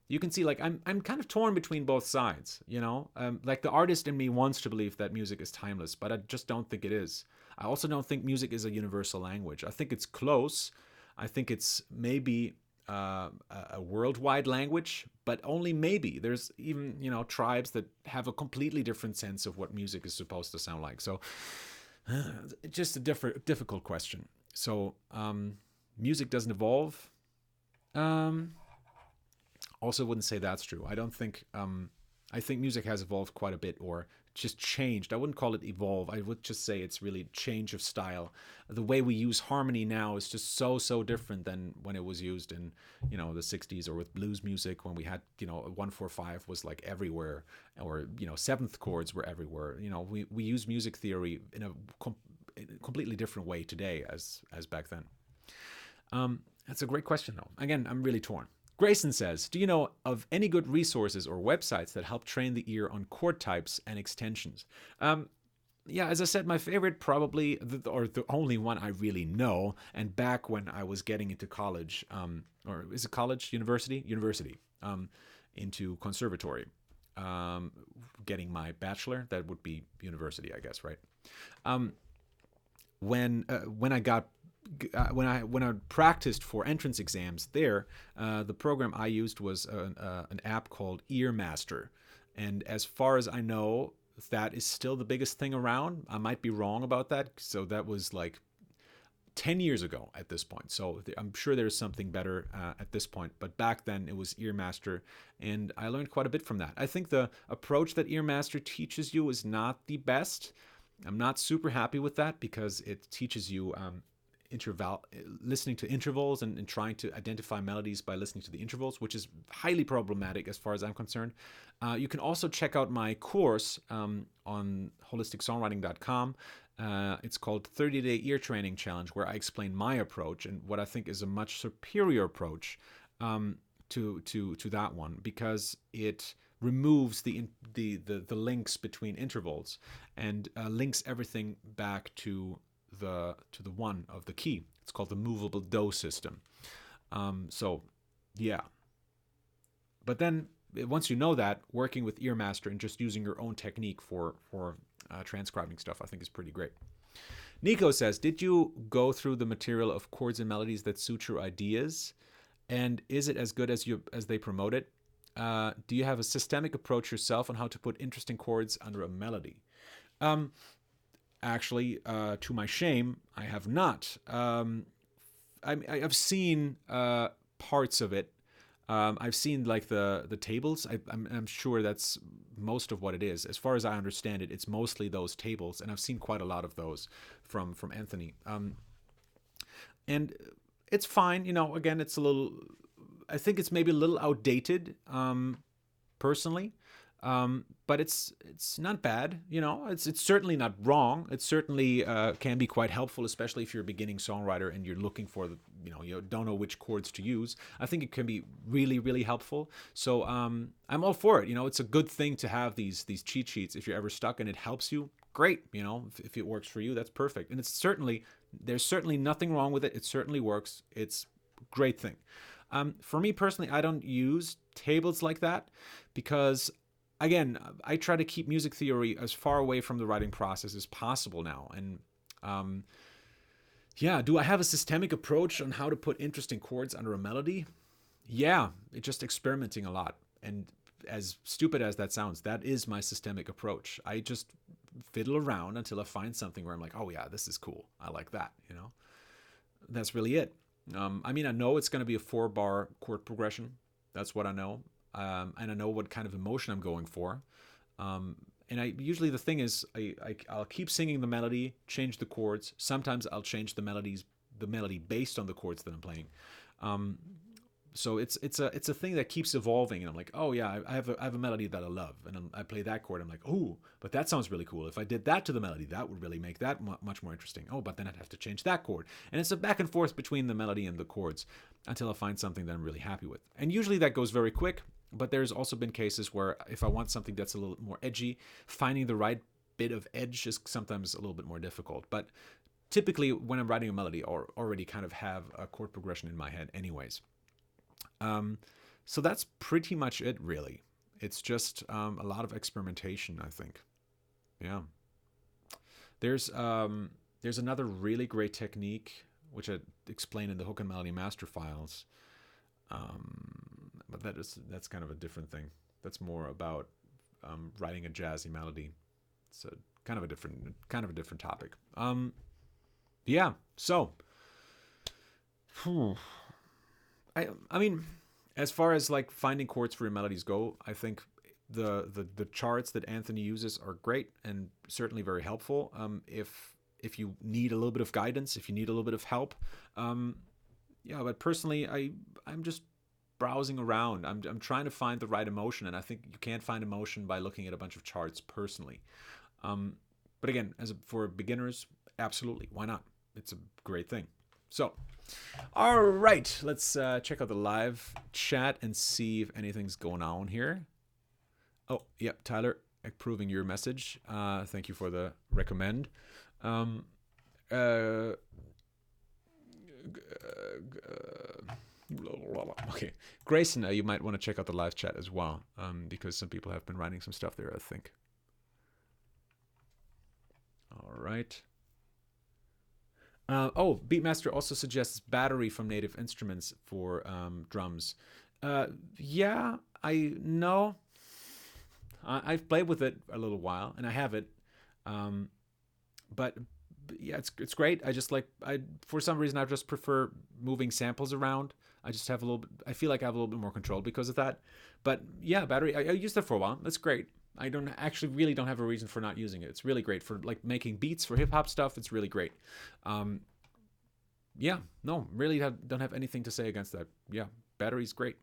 you can see, like, I'm kind of torn between both sides, you know? Like, the artist in me wants to believe that music is timeless, but I just don't think it is. I also don't think music is a universal language. I think it's close. I think it's maybe a worldwide language, but only maybe. There's even, you know, tribes that have a completely different sense of what music is supposed to sound like. So, just a difficult question. So, music doesn't evolve. Also wouldn't say that's true. I don't think, I think music has evolved quite a bit, or just changed. I wouldn't call it evolve. I would just say it's really change of style. The way we use harmony now is just so different than when it was used in, you know, the 60s, or with blues music, when we had, you know, 1-4-5 was like everywhere, or, you know, seventh chords were everywhere. You know, we use music theory in a completely different way today as back then. That's a great question, though. Again, I'm really torn. Grayson says, do you know of any good resources or websites that help train the ear on chord types and extensions? Yeah, as I said, my favorite probably, or the only one I really know, and back when I was getting into college, or is it college? University, into conservatory, getting my bachelor, that would be university, I guess, right? When I practiced for entrance exams there, the program I used was an app called Earmaster, and as far as I know, that is still the biggest thing around. I might be wrong about that. So that was like 10 years ago at this point. So I'm sure there's something better at this point. But back then it was Earmaster, and I learned quite a bit from that. I think the approach that Earmaster teaches you is not the best. I'm not super happy with that, because it teaches you listening to intervals and trying to identify melodies by listening to the intervals, which is highly problematic as far as I'm concerned. You can also check out my course on holisticsongwriting.com. It's called 30-Day Ear Training Challenge, where I explain my approach and what I think is a much superior approach to that one, because it removes the links between intervals and links everything back to the one of the key. It's called the movable do system. So yeah, but then once you know that, working with Earmaster and just using your own technique for transcribing stuff, I think is pretty great. Nico says, did you go through the material of chords and melodies that suit your ideas, and is it as good as they promote it? Do you have a systemic approach yourself on how to put interesting chords under a melody? Actually, to my shame, I have not. I've seen parts of it. I've seen like the tables. I'm sure that's most of what it is. As far as I understand it, it's mostly those tables, and I've seen quite a lot of those from Anthony. And it's fine. You know, again, it's a little. I think it's maybe a little outdated, personally. But it's not bad, you know. It's certainly not wrong. It certainly can be quite helpful, especially if you're a beginning songwriter and you're looking for you don't know which chords to use. I think it can be really helpful. So I'm all for it. You know, it's a good thing to have these cheat sheets if you're ever stuck and it helps you. Great, you know, if it works for you, that's perfect. And there's certainly nothing wrong with it. It certainly works. It's a great thing. For me personally, I don't use tables like that because, again, I try to keep music theory as far away from the writing process as possible now. And yeah, do I have a systemic approach on how to put interesting chords under a melody? Yeah, it's just experimenting a lot. And as stupid as that sounds, that is my systemic approach. I just fiddle around until I find something where I'm like, oh yeah, this is cool. I like that, you know? That's really it. I mean, I know it's going to be a 4-bar chord progression. That's what I know. And I know what kind of emotion I'm going for. And usually the thing is, I'll keep singing the melody, change the chords. Sometimes I'll change the melody based on the chords that I'm playing. So it's a thing that keeps evolving, and I'm like, oh yeah, I have a melody that I love, and I play that chord. I'm like, oh, but that sounds really cool. If I did that to the melody, that would really make that much more interesting. Oh, but then I'd have to change that chord, and it's a back and forth between the melody and the chords until I find something that I'm really happy with. And usually that goes very quick. But there's also been cases where if I want something that's a little more edgy, finding the right bit of edge is sometimes a little bit more difficult. But typically when I'm writing a melody, I already kind of have a chord progression in my head anyways. So that's pretty much it, really. It's just a lot of experimentation, I think. Yeah. There's another really great technique, which I explain in the Hook and Melody Master Files. But that's kind of a different thing. That's more about writing a jazzy melody. It's a kind of a different topic. Yeah. So, I mean, as far as like finding chords for your melodies go, I think the charts that Anthony uses are great and certainly very helpful. If you need a little bit of guidance, if you need a little bit of help, yeah. But personally, I'm just browsing around. I'm trying to find the right emotion, and I think you can't find emotion by looking at a bunch of charts personally. But again, for beginners, absolutely, why not? It's a great thing. So, all right, let's check out the live chat and see if anything's going on here. Oh, yep, Tyler, approving your message. Thank you for the recommend. Okay, Grayson, you might want to check out the live chat as well, because some people have been writing some stuff there, I think. All right. Oh, Beatmaster also suggests battery from Native Instruments for drums. Yeah, I know. I've played with it a little while, and I have it. But yeah, it's great. For some reason I just prefer moving samples around. I just have a little bit, I feel like I have a little bit more control because of that. But yeah, battery, I used it for a while. That's great. I don't have a reason for not using it. It's really great for like making beats for hip hop stuff. It's really great. Yeah, no, really don't have anything to say against that. Yeah, battery's great.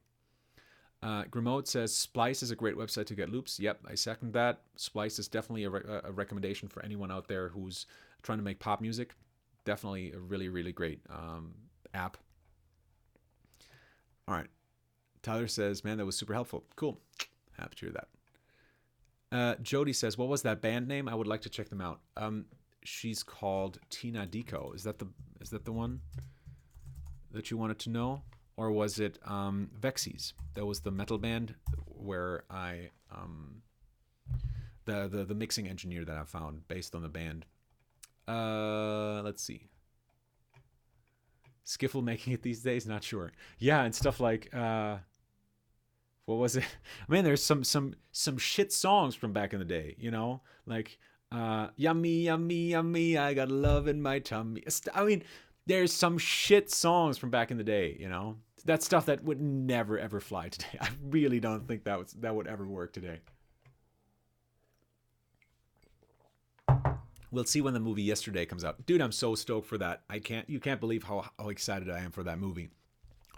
Grimaud says Splice is a great website to get loops. Yep, I second that. Splice is definitely a recommendation for anyone out there who's trying to make pop music. Definitely a really, really great app. All right. Tyler says, man, that was super helpful. Cool. Happy to hear that. Jody says, what was that band name? I would like to check them out. She's called Tina Deco. Is that the one that you wanted to know? Or was it Vexies? That was the metal band where I the mixing engineer that I found based on the band. Let's see. Skiffle making it these days? Not sure. Yeah, and stuff like what was it? Man, there's some shit songs from back in the day, you know? Like yummy, yummy, yummy, I got love in my tummy. I mean, there's some shit songs from back in the day, you know? That's stuff that would never ever fly today. I really don't think that would ever work today. We'll see when the movie Yesterday comes out. Dude, I'm so stoked for that. You can't believe how excited I am for that movie.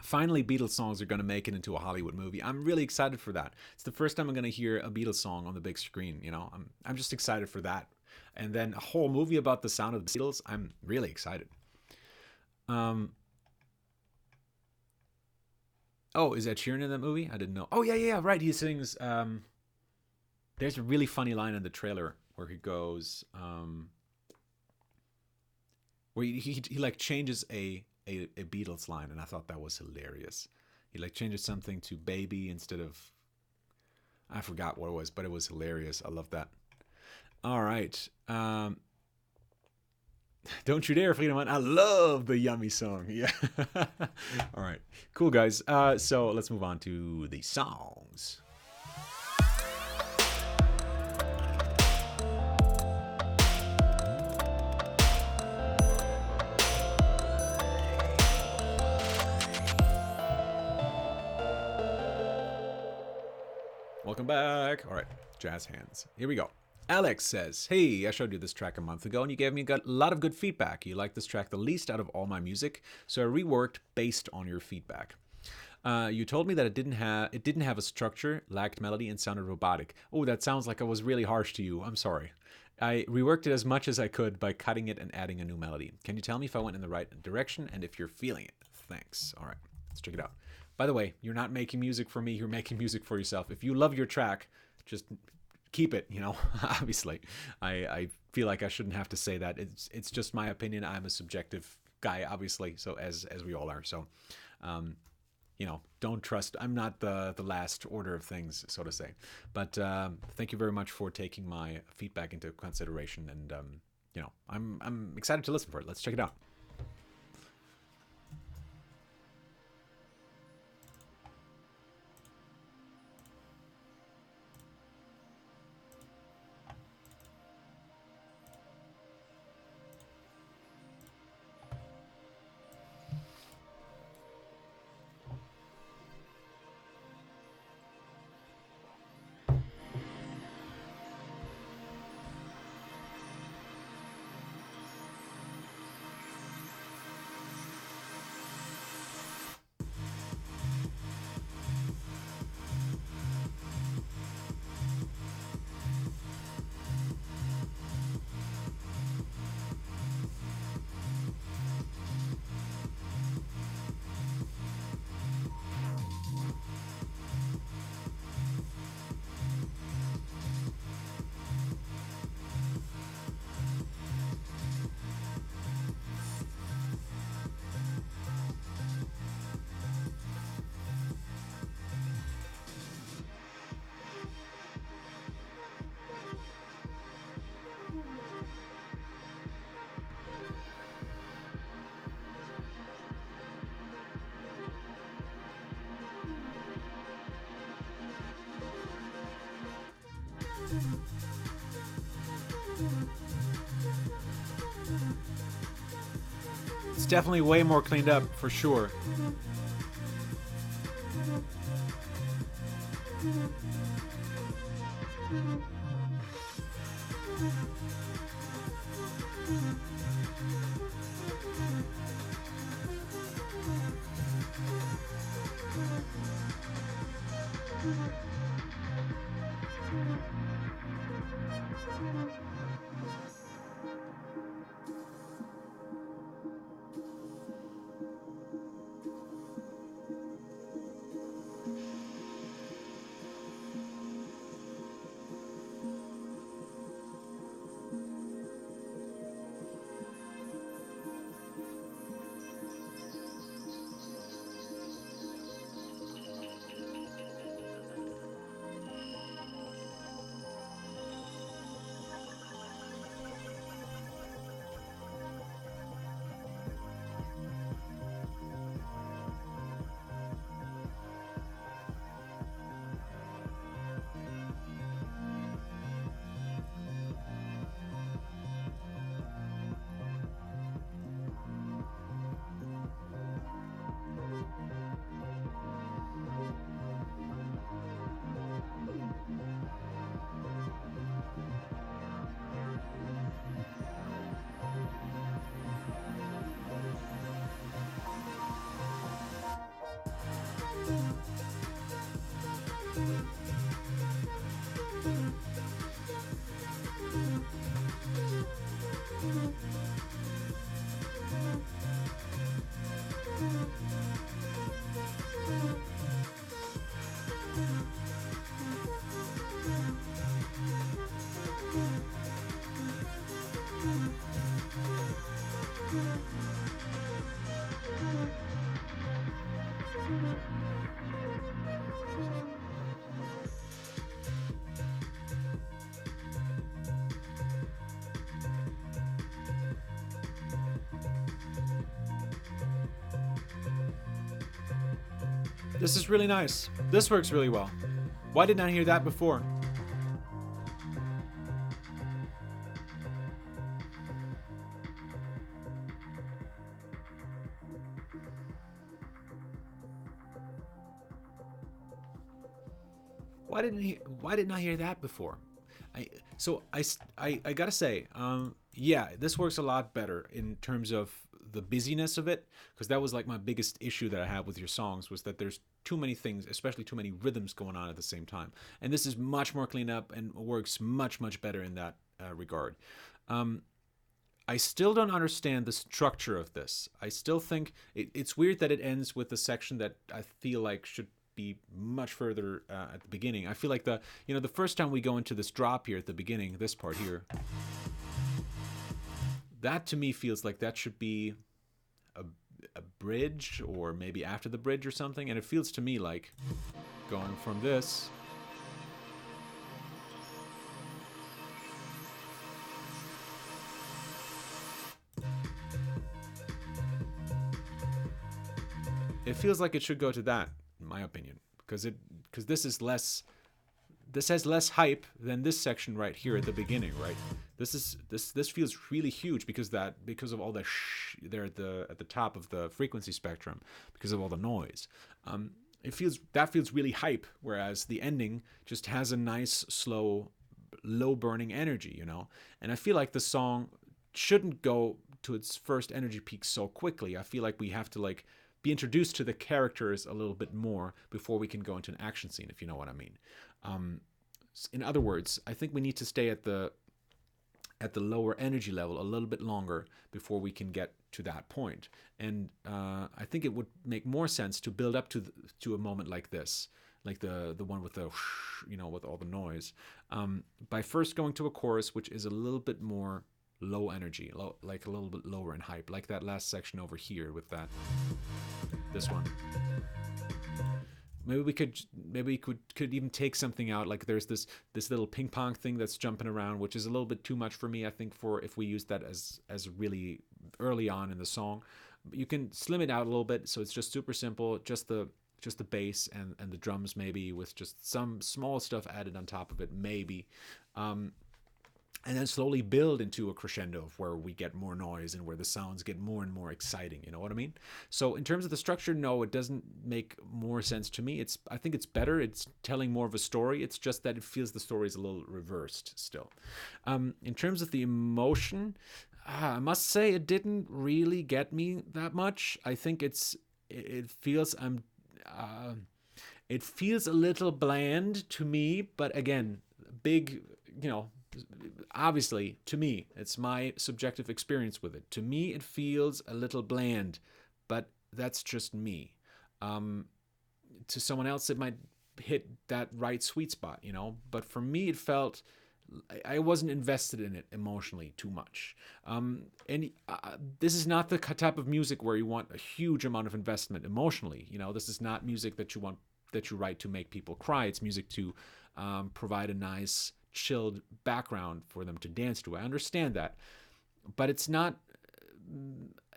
Finally, Beatles songs are going to make it into a Hollywood movie. I'm really excited for that. It's the first time I'm going to hear a Beatles song on the big screen, you know? I'm just excited for that. And then a whole movie about the sound of the Beatles, I'm really excited. Oh, is Ed Sheeran in that movie? I didn't know. Oh, yeah, right. He sings, there's a really funny line in the trailer where he goes, where he like changes a Beatles line, and I thought that was hilarious. He like changes something to baby instead of, I forgot what it was, but it was hilarious. I love that. All right. Don't you dare, Friedemann. I love the Yummy song. Yeah. All right. Cool, guys. So let's move on to the songs. Welcome back. All right, jazz hands. Here we go. Alex says, hey, I showed you this track a month ago and you gave me a lot of good feedback. You liked this track the least out of all my music, so I reworked based on your feedback. You told me that it didn't have a structure, lacked melody, and sounded robotic. Oh, that sounds like I was really harsh to you. I'm sorry. I reworked it as much as I could by cutting it and adding a new melody. Can you tell me if I went in the right direction and if you're feeling it? Thanks. All right, let's check it out. By the way, you're not making music for me. You're making music for yourself. If you love your track, just keep it, obviously. I feel like I shouldn't have to say that. It's just my opinion. I'm a subjective guy, obviously, so as we all are. So, don't trust. I'm not the last order of things, so to say. But thank you very much for taking my feedback into consideration. And, I'm excited to listen for it. Let's check it out. It's definitely way more cleaned up, for sure. This is really nice. This works really well. Why didn't I hear that before? Why didn't I hear that before? I gotta say, yeah, this works a lot better in terms of the busyness of it, because that was like my biggest issue that I had with your songs, was that there's too many things, especially too many rhythms going on at the same time. And this is much more clean up and works much better in that regard. I still don't understand the structure of this. I still think it's weird that it ends with a section that I feel like should be much further at the beginning. I feel like the first time we go into this drop here at the beginning, this part here, that to me feels like that should be a bridge, or maybe after the bridge or something. And it feels to me like going from this it feels like it should go to that, in my opinion, because this has less hype than this section right here at the beginning, right? This feels really huge because of all the there at the top of the frequency spectrum, because of all the noise. It feels really hype, whereas the ending just has a nice slow, low burning energy, And I feel like the song shouldn't go to its first energy peak so quickly. I feel like we have to be introduced to the characters a little bit more before we can go into an action scene, if you know what I mean. In other words, I think we need to stay at the lower energy level a little bit longer before we can get to that point. And I think it would make more sense to build up to a moment like this, like the one with the with all the noise, by first going to a chorus which is a little bit more low energy, like a little bit lower in hype, like that last section over here with this one. Maybe we could even take something out, like there's this little ping pong thing that's jumping around, which is a little bit too much for me, I think, for if we use that as really early on in the song. You can slim it out a little bit so it's just super simple, just the bass and the drums, maybe with just some small stuff added on top of it, maybe. And then slowly build into a crescendo of where we get more noise and where the sounds get more and more exciting. You know what I mean? So in terms of the structure, no, it doesn't make more sense to me. I think it's better. It's telling more of a story. It's just that it feels the story is a little reversed still. In terms of the emotion, I must say it didn't really get me that much. I think it feels it feels a little bland to me, but again, big, obviously, to me, it's my subjective experience with it. To me, it feels a little bland, but that's just me. To someone else, it might hit that right sweet spot, But for me, it felt I wasn't invested in it emotionally too much. And this is not the type of music where you want a huge amount of investment emotionally. This is not music that you write to make people cry. It's music to provide a nice, chilled background for them to dance to. I understand that, but it's not.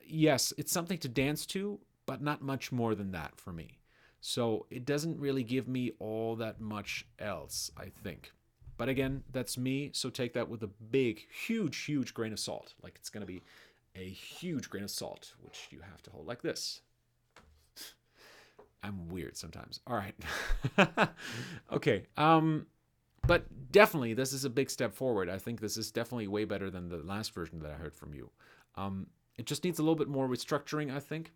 Yes, it's something to dance to, but not much more than that for me. So it doesn't really give me all that much else, I think. But again, that's me, so take that with a big, huge grain of salt. Like it's going to be a huge grain of salt, which you have to hold like this. I'm weird sometimes. All right. Okay. But definitely, this is a big step forward. I think this is definitely way better than the last version that I heard from you. It just needs a little bit more restructuring, I think.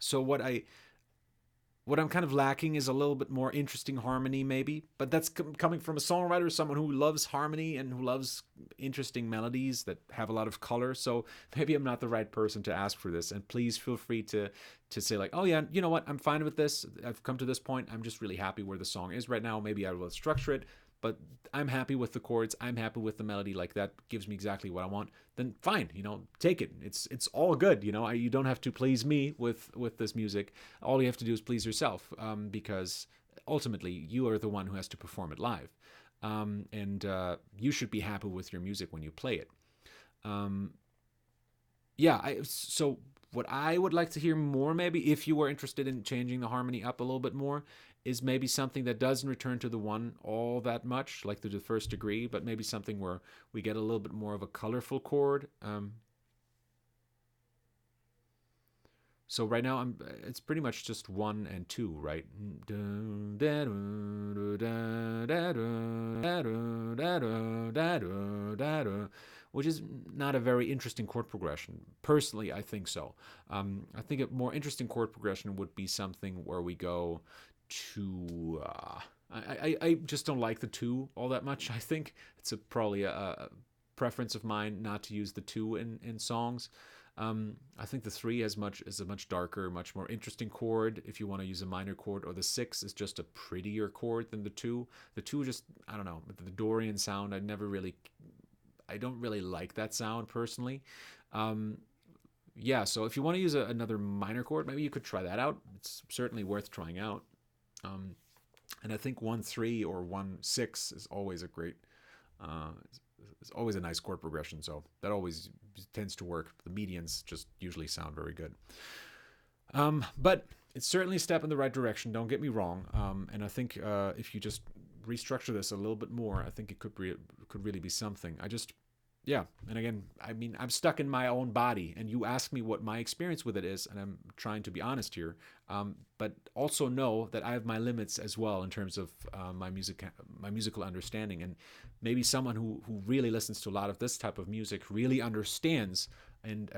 So what I'm kind of lacking is a little bit more interesting harmony, maybe. But that's coming from a songwriter, someone who loves harmony and who loves interesting melodies that have a lot of color. So maybe I'm not the right person to ask for this. And please feel free to say like, oh yeah, you know what? I'm fine with this. I've come to this point. I'm just really happy where the song is right now. Maybe I will structure it, but I'm happy with the chords. I'm happy with the melody. Like that gives me exactly what I want. Then fine, take it. It's all good. You don't have to please me with this music. All you have to do is please yourself, because ultimately you are the one who has to perform it live, and you should be happy with your music when you play it. So what I would like to hear more, maybe if you were interested in changing the harmony up a little bit more, is maybe something that doesn't return to the one all that much, like the first degree, but maybe something where we get a little bit more of a colorful chord. So right now it's pretty much just 1 and 2, right? Which is not a very interesting chord progression. Personally, I think so. I think a more interesting chord progression would be something where we go to... I just don't like the 2 all that much. I think it's probably a preference of mine not to use the 2 in songs. I think the 3 is a much darker, much more interesting chord if you want to use a minor chord, or the 6 is just a prettier chord than the 2. The 2 just, I don't know, the Dorian sound, I don't really like that sound personally. Yeah, so if you want to use another minor chord, maybe you could try that out. It's certainly worth trying out. And I think 1-3 or 1-6 is always a great, it's always a nice chord progression. So that always tends to work. The medians just usually sound very good. But it's certainly a step in the right direction. Don't get me wrong. And I think if you just restructure this a little bit more, I think it could really be something. Yeah, and again, I mean, I'm stuck in my own body, and you ask me what my experience with it is, and I'm trying to be honest here, but also know that I have my limits as well in terms of my musical understanding, and maybe someone who really listens to a lot of this type of music really understands and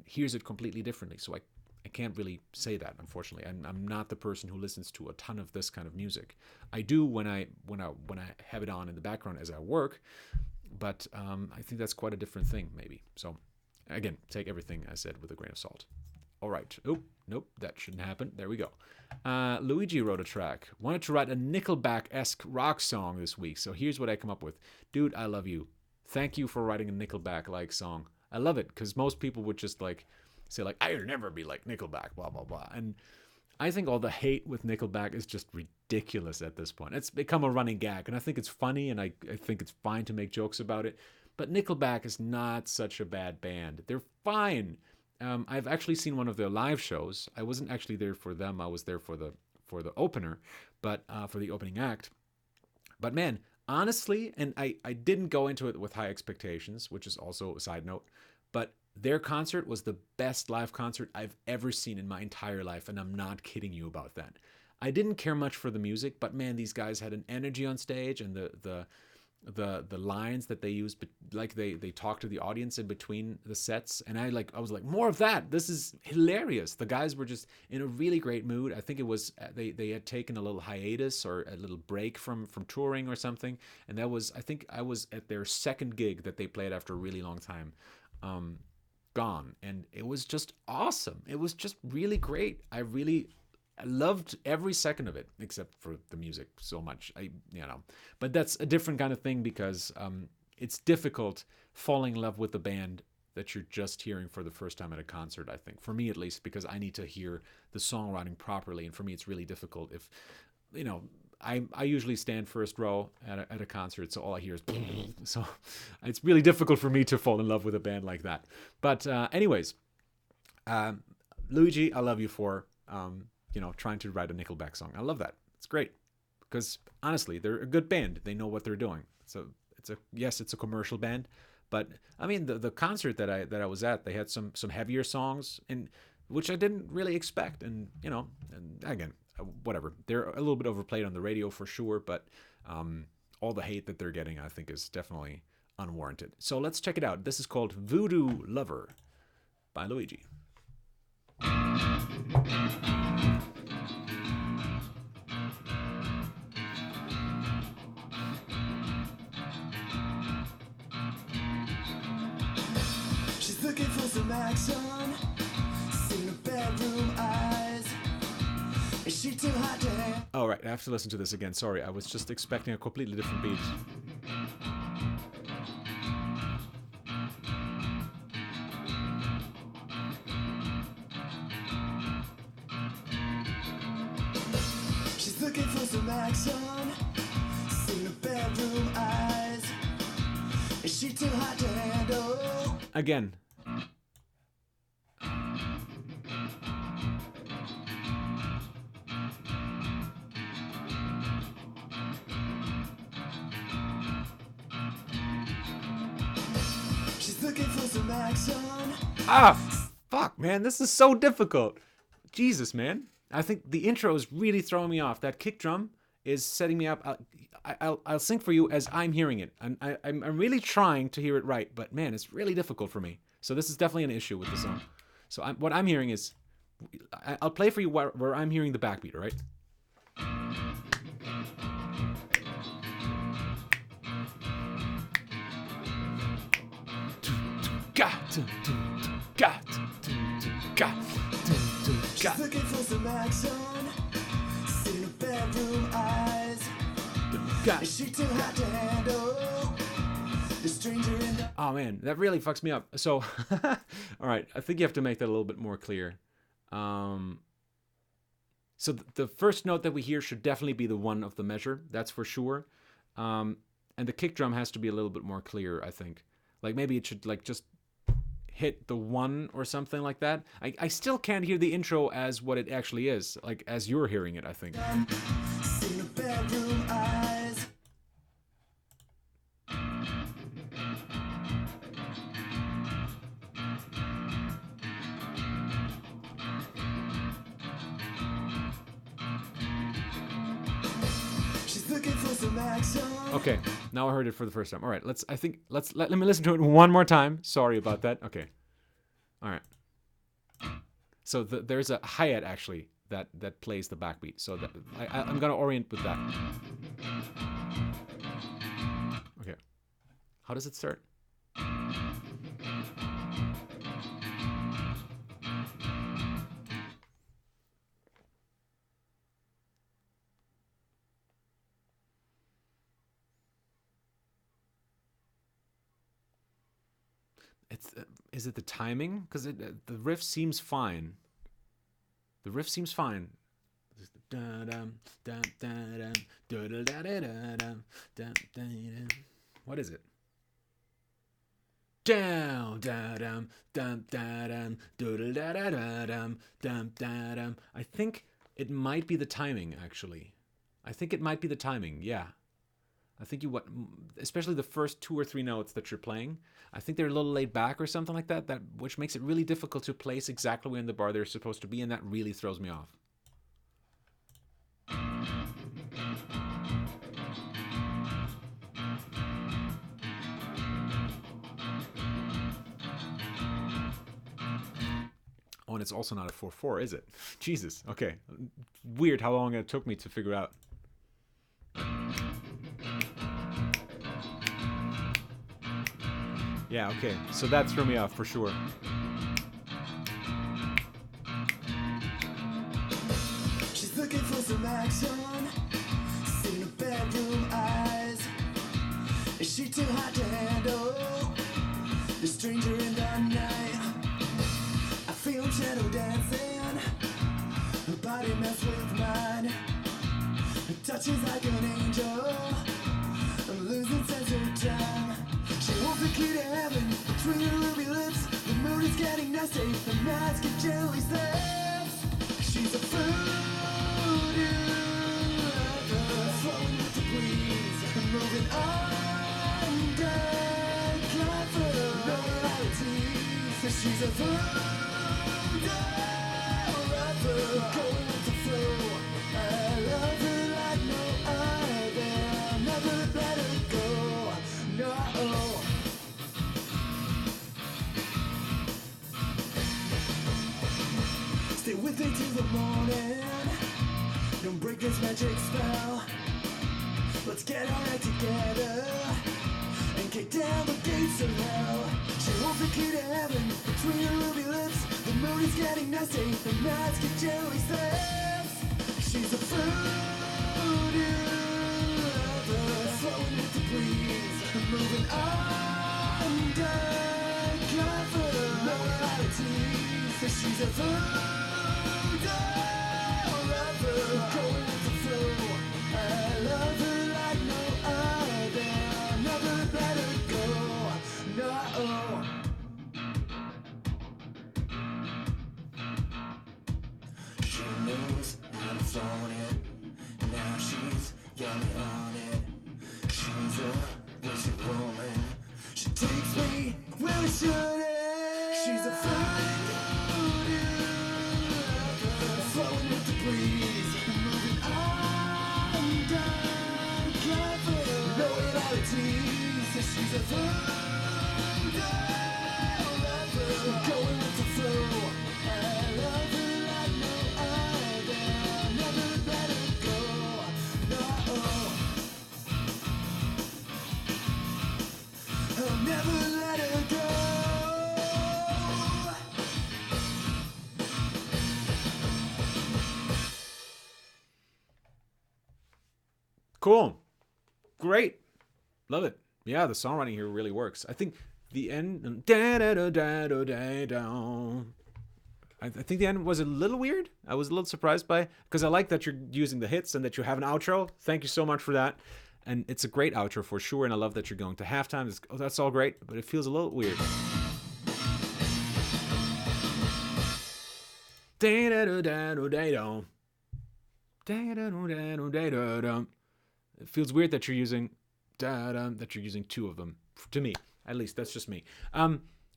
hears it completely differently. So I can't really say that, unfortunately. I'm not the person who listens to a ton of this kind of music. I do when I have it on in the background as I work. But I think that's quite a different thing, maybe. So, again, take everything I said with a grain of salt. All right. Oh, nope, that shouldn't happen. There we go. Luigi wrote a track. Wanted to write a Nickelback-esque rock song this week. So here's what I come up with. Dude, I love you. Thank you for writing a Nickelback-like song. I love it, because most people would just say I'll never be like Nickelback, blah, blah, blah. And I think all the hate with Nickelback is just ridiculous at this point. It's become a running gag, and I think it's funny, and I think it's fine to make jokes about it. But Nickelback is not such a bad band. They're fine. I've actually seen one of their live shows. I wasn't actually there for them. I was there for the opener, but for the opening act. But man, honestly, and I didn't go into it with high expectations, which is also a side note, but their concert was the best live concert I've ever seen in my entire life, and I'm not kidding you about that. I didn't care much for the music, but man, these guys had an energy on stage, and the lines that they used, they talked to the audience in between the sets, and I was like, more of that. This is hilarious. The guys were just in a really great mood. I think it was they had taken a little hiatus or a little break from touring or something, and I think I was at their second gig that they played after a really long time. Gone, and it was just awesome. It was just really great. I loved every second of it, except for the music so much. But that's a different kind of thing, because it's difficult falling in love with the band that you're just hearing for the first time at a concert, I think, for me at least, because I need to hear the songwriting properly, and for me it's really difficult if I usually stand first row at a concert, so all I hear is so it's really difficult for me to fall in love with a band like that. But anyways, Luigi, I love you for trying to write a Nickelback song. I love that. It's great, because honestly, they're a good band. They know what they're doing. So it's a commercial band, but I mean the concert that I was at, they had some heavier songs, and which I didn't really expect, and and again, whatever. They're a little bit overplayed on the radio for sure, but all the hate that they're getting, I think, is definitely unwarranted. So let's check it out. This is called Voodoo Lover by Luigi. She's looking for some action, seen her bedroom eyes. Is she too hot to handle? All right, I have to listen to this again. Sorry, I was just expecting a completely different beat. She's looking for some action, seen her bedroom eyes. Is she too hot to handle? Again. Looking for some action. Fuck, man, this is so difficult. Jesus, man. I think the intro is really throwing me off. That kick drum is setting me up. I'll sing for you as I'm hearing it. I'm really trying to hear it right, but man, it's really difficult for me. So this is definitely an issue with the song. So what I'm hearing is, I'll play for you where I'm hearing the backbeat, all right? She's looking for some action. Seen her bedroom eyes. Is she too hot to handle? The stranger in the... Oh man, that really fucks me up. So, all right, I think you have to make that a little bit more clear. So the first note that we hear should definitely be the one of the measure. That's for sure. And the kick drum has to be a little bit more clear, I think. Like maybe it should like just hit the one or something like that. I still can't hear the intro as what it actually is, like as you're hearing it, I think. Seen her bedroom eyes. She's looking for some action. Okay, now I heard it for the first time. All right, let me listen to it one more time. Sorry about that. Okay. All right. So there's a hi-hat actually that plays the backbeat. So that, I'm gonna orient with that. Okay. How does it start? Is it the timing? Because the riff seems fine. The riff seems fine. What is it? I think it might be the timing, actually. I think it might be the timing, yeah. I think especially the first 2 or 3 notes that you're playing, I think they're a little laid back or something like that, which makes it really difficult to place exactly where in the bar they're supposed to be, and that really throws me off. Oh, and it's also not a 4/4, is it? Jesus, okay. Weird how long it took me to figure out. Yeah, okay. So that threw me off for sure. She's looking for some action. Seen her bedroom eyes. Is she too hot to handle? The stranger in the night. I feel him shadow dancing. Her body mess with mine. Her touch is like an angel. I'm losing sense of time. She wants the key to heaven between her ruby lips. The mood is getting nasty. The nights get gently slips. She's a foodie, flowing with the breeze, moving under clever realities. She's a foodie, going with the flow. I love her like no other. Never let her go. No. Stay with me till the morning. Don't break this magic spell. Let's get alright together and kick down the gates of hell. She wants the key to heaven between her ruby lips. The mood is getting nasty. The nights get jelly slips. She's a fruity lover, flowing with the breeze, moving under cover moralities. She's a food lover, going with the flow. I love her like no other. Never let her go. No. She knows how to phone it. Now she's yelling on it. She's a wicked woman. She takes me where I shouldn't. She's a fine flowing with the breeze, moving under cover realities. She's a food lover, going with the flow. I love her like no other. Never let her go. No. I'll never let her go. Cool. Great. Love it. Yeah, the songwriting here really works. I think the end. I think the end was a little weird. I was a little surprised by, because I like that you're using the hits and that you have an outro. Thank you so much for that. And it's a great outro for sure. And I love that you're going to halftime. That's all great, but it feels a little weird. It feels weird that you're using two of them. To me, at least, that's just me.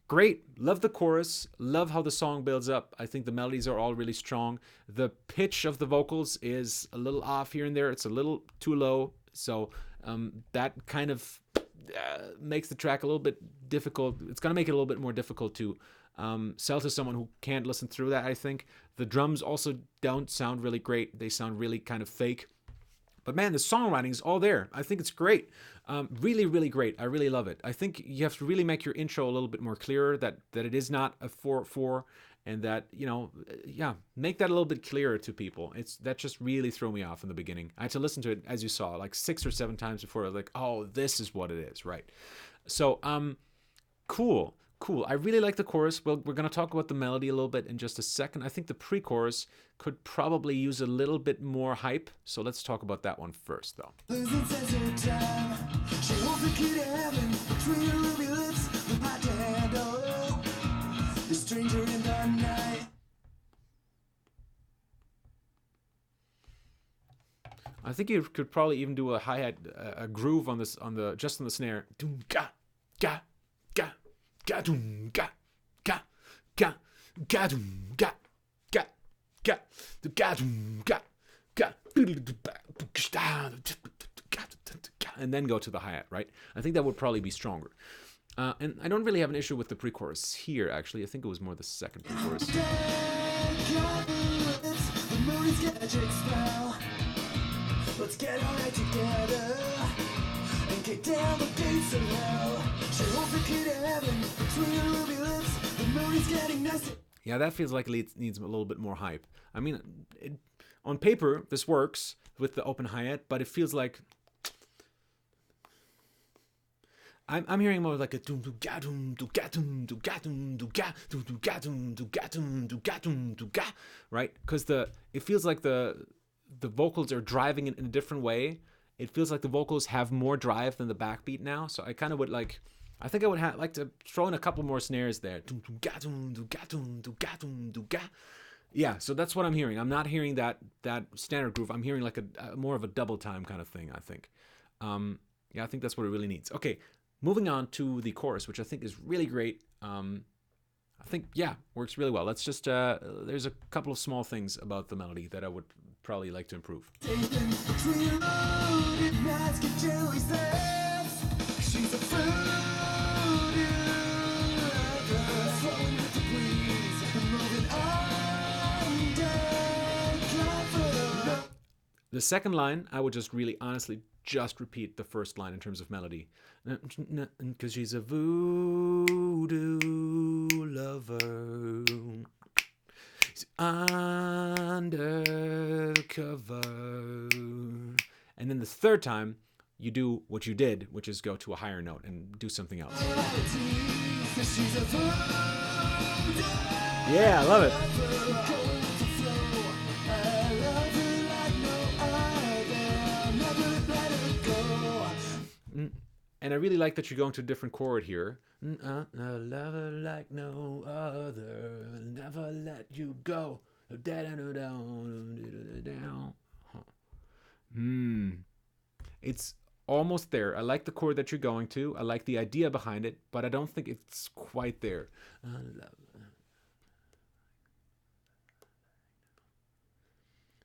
Great. Love the chorus. Love how the song builds up. I think the melodies are all really strong. The pitch of the vocals is a little off here and there. It's a little too low. So that kind of makes the track a little bit difficult. It's going to make it a little bit more difficult to sell to someone who can't listen through that, I think. The drums also don't sound really great. They sound really kind of fake. But man, the songwriting is all there. I think it's great. Really, really great. I really love it. I think you have to really make your intro a little bit more clearer, that it is not a 4/4, and that, make that a little bit clearer to people. That just really threw me off in the beginning. I had to listen to it, as you saw, like 6 or 7 times before I was like, oh, this is what it is, right? So, cool. I really like the chorus. Well, we're going to talk about the melody a little bit in just a second. I think the pre-chorus could probably use a little bit more hype. So let's talk about that one first, though. I think you could probably even do a hi-hat, a groove on this, just on the snare. Ga, ga, ga. Ga dum ga ga ga ga dum ga ga ga ga dum ga ga, and then go to the hi-hat, right? I think that would probably be stronger. And I don't really have an issue with the pre-chorus here, actually. I think it was more the second pre-chorus. Let's get all right together and kick down the gates of hell. Yeah, that feels like it needs a little bit more hype. I mean, on paper, this works with the open hi-hat, but it feels like I'm hearing more like a doom do ga doom do ga doom do ga doom do ga doom do ga doom do ga doom do ga doom do ga, right? Because it feels like the vocals are driving it in a different way. It feels like the vocals have more drive than the backbeat now. So I kind of would like. I think I would like to throw in a couple more snares there. Yeah, so that's what I'm hearing. I'm not hearing that standard groove. I'm hearing like a more of a double time kind of thing, I think. I think that's what it really needs. Okay, moving on to the chorus, which I think is really great. I think, works really well. Let's just, there's a couple of small things about the melody that I would probably like to improve. The second line, I would just really honestly just repeat the first line in terms of melody. Because she's a voodoo lover. She's undercover. And then the third time, you do what you did, which is go to a higher note and do something else. Yeah, I love it. And I really like that you're going to a different chord here. A lover like no other, never let you go. It's almost there. I like the chord that you're going to. I like the idea behind it, but I don't think it's quite there.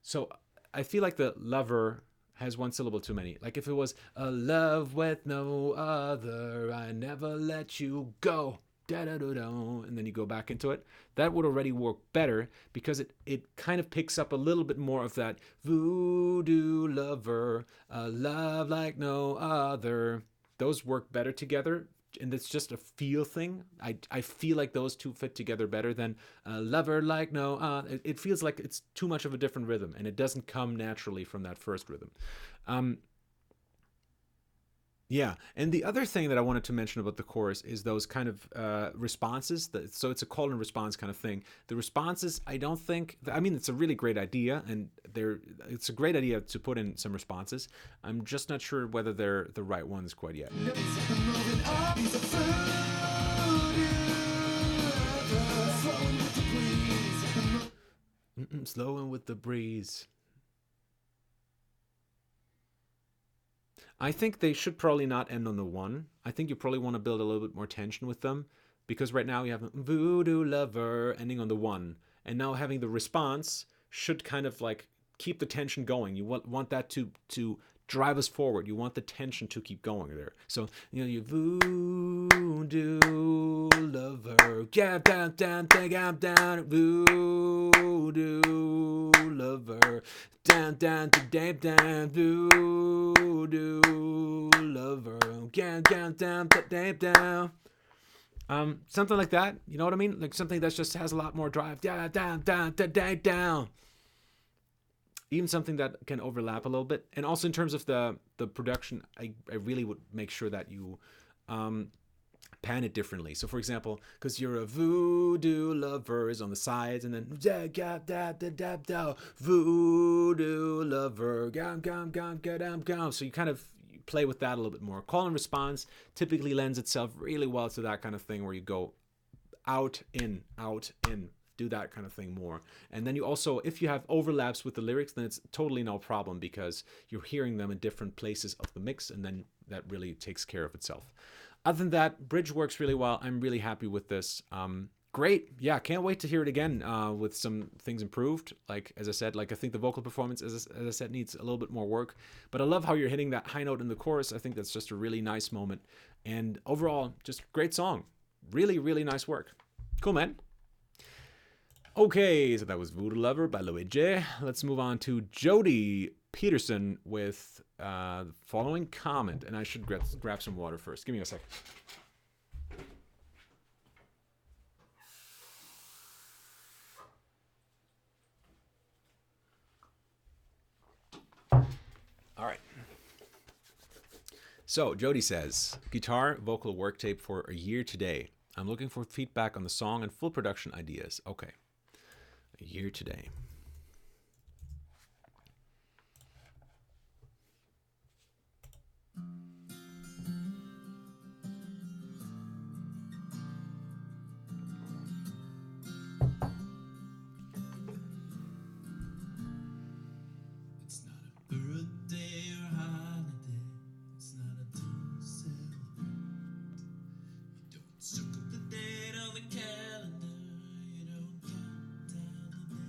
So I feel like the lover has one syllable too many. Like if it was a love with no other, I never let you go, and then you go back into it, that would already work better because it kind of picks up a little bit more of that voodoo lover, a love like no other. Those work better together, and it's just a feel thing. I feel like those two fit together better than a lover like no other. It feels like it's too much of a different rhythm, and it doesn't come naturally from that first rhythm. Yeah, and the other thing that I wanted to mention about the chorus is those kind of responses. So it's a call and response kind of thing. The responses, I don't think. I mean, it's a really great idea, and it's a great idea to put in some responses. I'm just not sure whether they're the right ones quite yet. Slowing with the breeze. I think they should probably not end on the one. I think you probably want to build a little bit more tension with them, because right now you have voodoo lover ending on the one, and now having the response should kind of like keep the tension going. You want that to drive us forward. You want the tension to keep going there. So you voodoo lover, get down, take down, voodoo lover, down, voodoo lover, down. Something like that. You know what I mean? Like something that just has a lot more drive. Down. Even something that can overlap a little bit. And also in terms of the production, I really would make sure that you pan it differently. So for example, because you're a voodoo lover is on the sides, and then voodoo lover, so you kind of play with that a little bit more. Call and response typically lends itself really well to that kind of thing where you go out, in, do that kind of thing more. And then you also, if you have overlaps with the lyrics, then it's totally no problem because you're hearing them in different places of the mix, and then that really takes care of itself. Other than that, bridge works really well. I'm really happy with this. Great. Yeah, can't wait to hear it again with some things improved. Like, as I said, I think the vocal performance, as I said, needs a little bit more work. But I love how you're hitting that high note in the chorus. I think that's just a really nice moment. And overall, just great song. Really, really nice work. Cool, man. Okay, so that was Voodoo Lover by Luigi. Let's move on to Jody Peterson with the following comment. And I should grab some water first. Give me a second. All right. So Jody says, guitar vocal work tape for a year today. I'm looking for feedback on the song and full production ideas. Okay. A year today. It's not a birthday or holiday. It's not a time to celebrate. You don't circle the date on the calendar. You don't count down the days.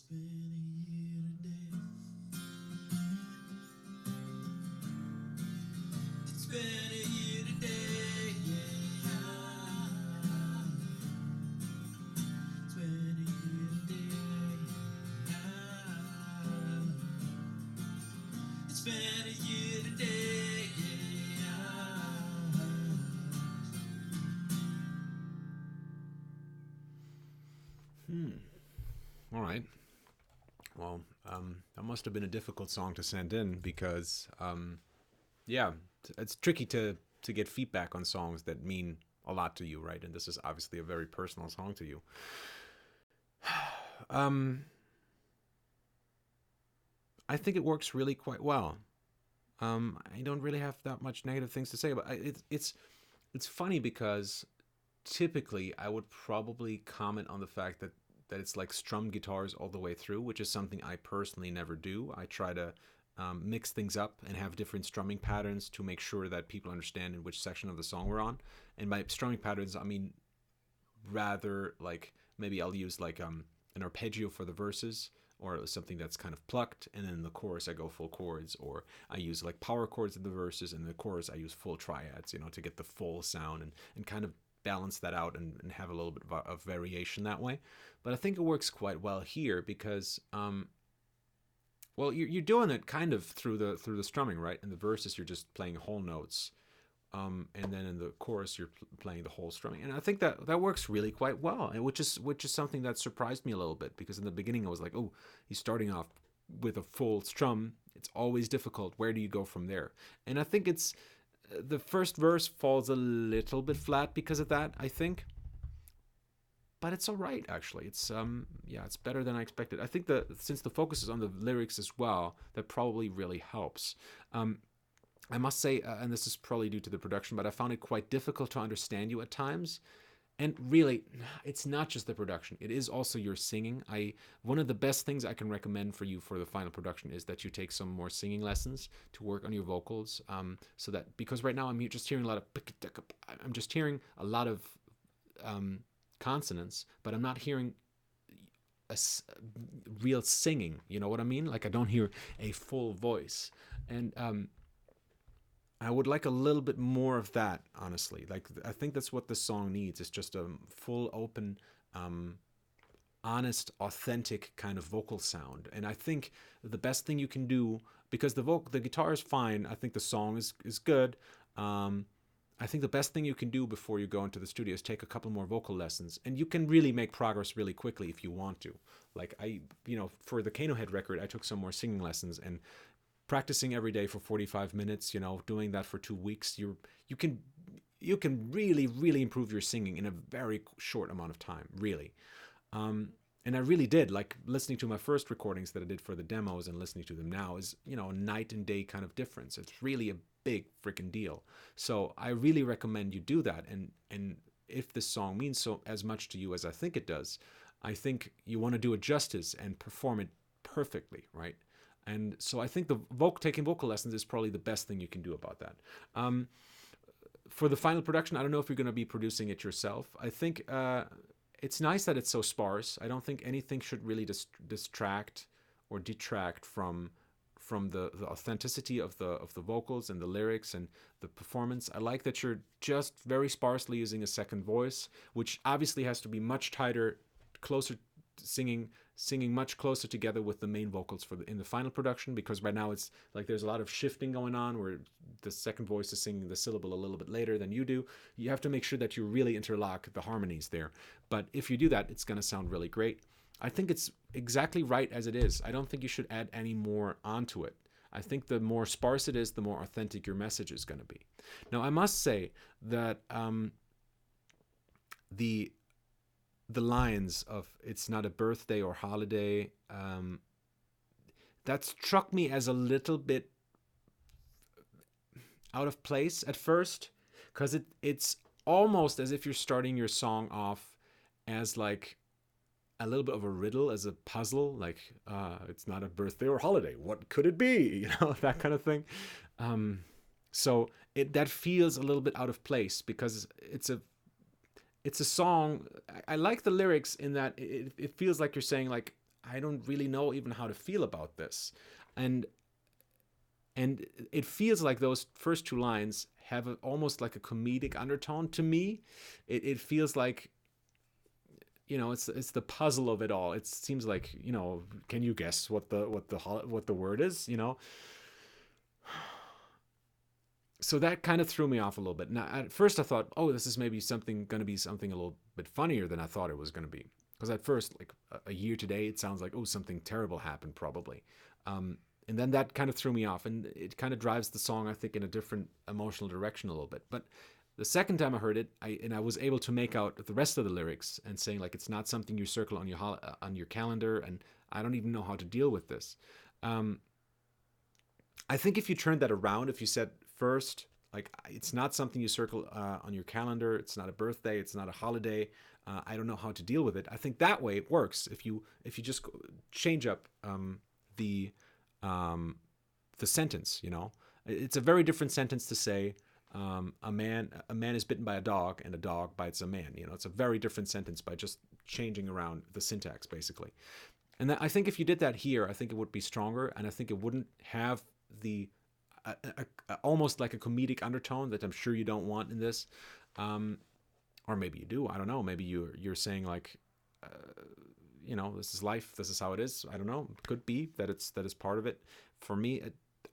It's been a year today, yeah. It's been a year today, yeah. It's been a year today, yeah. All right. Well, that must have been a difficult song to send in because, yeah, it's tricky to get feedback on songs that mean a lot to you, right? And this is obviously a very personal song to you. I think it works really quite well. I don't really have that much negative things to say about it. It's funny because typically I would probably comment on the fact that it's like strummed guitars all the way through, which is something I personally never do. I try to mix things up and have different strumming patterns to make sure that people understand in which section of the song we're on. And by strumming patterns, I mean rather like maybe I'll use like an arpeggio for the verses, or something that's kind of plucked, and then in the chorus I go full chords, or I use like power chords in the verses, and in the chorus I use full triads, to get the full sound and kind of balance that out and have a little bit of variation that way. But I think it works quite well here because well, you're doing it kind of through the strumming, right? In the verses you're just playing whole notes, and then in the chorus you're playing the whole strumming, and I think that works really quite well, and which is something that surprised me a little bit, because in the beginning I was like, oh, he's starting off with a full strum. It's always difficult. Where do you go from there? And I think it's the first verse falls a little bit flat because of that, I think. But it's all right, actually. It's it's better than I expected. I think that since the focus is on the lyrics as well, that probably really helps. I must say, and this is probably due to the production, but I found it quite difficult to understand you at times. And really, it's not just the production. It is also your singing. One of the best things I can recommend for you for the final production is that you take some more singing lessons to work on your vocals. So that, because right now I'm just hearing a lot of consonants, but I'm not hearing real singing. You know what I mean? Like I don't hear a full voice. And I would like a little bit more of that, honestly. Like, I think that's what the song needs. It's just a full, open, honest, authentic kind of vocal sound. And I think the best thing you can do, because the guitar is fine, I think the song is good. I think the best thing you can do before you go into the studio is take a couple more vocal lessons, and you can really make progress really quickly if you want to. Like for the Kano Head record, I took some more singing lessons, and practicing every day for 45 minutes, doing that for 2 weeks, you can really, really improve your singing in a very short amount of time, really. And I really did. Like, listening to my first recordings that I did for the demos and listening to them now is, a night and day kind of difference. It's really a big freaking deal. So I really recommend you do that. And if this song means so as much to you as I think it does, I think you want to do it justice and perform it perfectly, right? And so I think taking vocal lessons is probably the best thing you can do about that. For the final production, I don't know if you're going to be producing it yourself. I think it's nice that it's so sparse. I don't think anything should really distract or detract from the authenticity of the vocals and the lyrics and the performance. I like that you're just very sparsely using a second voice, which obviously has to be much tighter, closer, singing much closer together with the main vocals in the final production, because right now it's like there's a lot of shifting going on where the second voice is singing the syllable a little bit later than you do. You have to make sure that you really interlock the harmonies there. But if you do that, it's going to sound really great. I think it's exactly right as it is. I don't think you should add any more onto it. I think the more sparse it is, the more authentic your message is going to be. Now, I must say that the lines of "it's not a birthday or holiday," that struck me as a little bit out of place at first, because it's almost as if you're starting your song off as like a little bit of a riddle, as a puzzle, like it's not a birthday or holiday, what could it be, that kind of thing. So that feels a little bit out of place, because it's a song. I like the lyrics in that it feels like you're saying, like, I don't really know even how to feel about this. And it feels like those first two lines have almost like a comedic undertone to me. It feels like, it's the puzzle of it all. It seems like, can you guess what the word is, So that kind of threw me off a little bit. Now, at first I thought, oh, this is maybe going to be something a little bit funnier than I thought it was going to be. Because at first, like a year today, it sounds like, oh, something terrible happened probably. And then that kind of threw me off, and it kind of drives the song, I think, in a different emotional direction a little bit. But the second time I heard it, I was able to make out the rest of the lyrics and saying, like, it's not something you circle on your calendar, and I don't even know how to deal with this. I think if you turned that around, if you said first, like, it's not something you circle on your calendar, it's not a birthday, it's not a holiday, I don't know how to deal with it. I think that way it works. If you just change up the sentence, it's a very different sentence to say a man is bitten by a dog and a dog bites a man. It's a very different sentence by just changing around the syntax, basically. And I think if you did that here, I think it would be stronger, and I think it wouldn't have the almost like a comedic undertone that I'm sure you don't want in this. Or maybe you do. I don't know. Maybe you're saying, like, this is life. This is how it is. I don't know. It could be that is part of it. For me,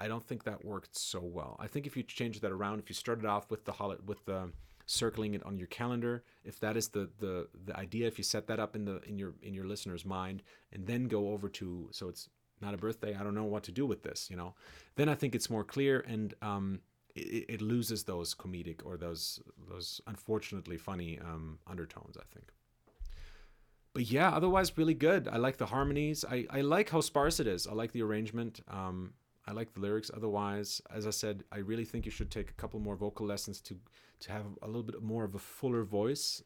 I don't think that worked so well. I think if you change that around, if you started off with the circling it on your calendar, if that is the idea, if you set that up in your listener's mind, and then go over to, so it's not a birthday, I don't know what to do with this, then I think it's more clear, and it loses those comedic or those unfortunately funny undertones, I think. But yeah, otherwise really good. I like the harmonies. I like how sparse it is. I like the arrangement. I like the lyrics. Otherwise, as I said, I really think you should take a couple more vocal lessons to have a little bit more of a fuller voice,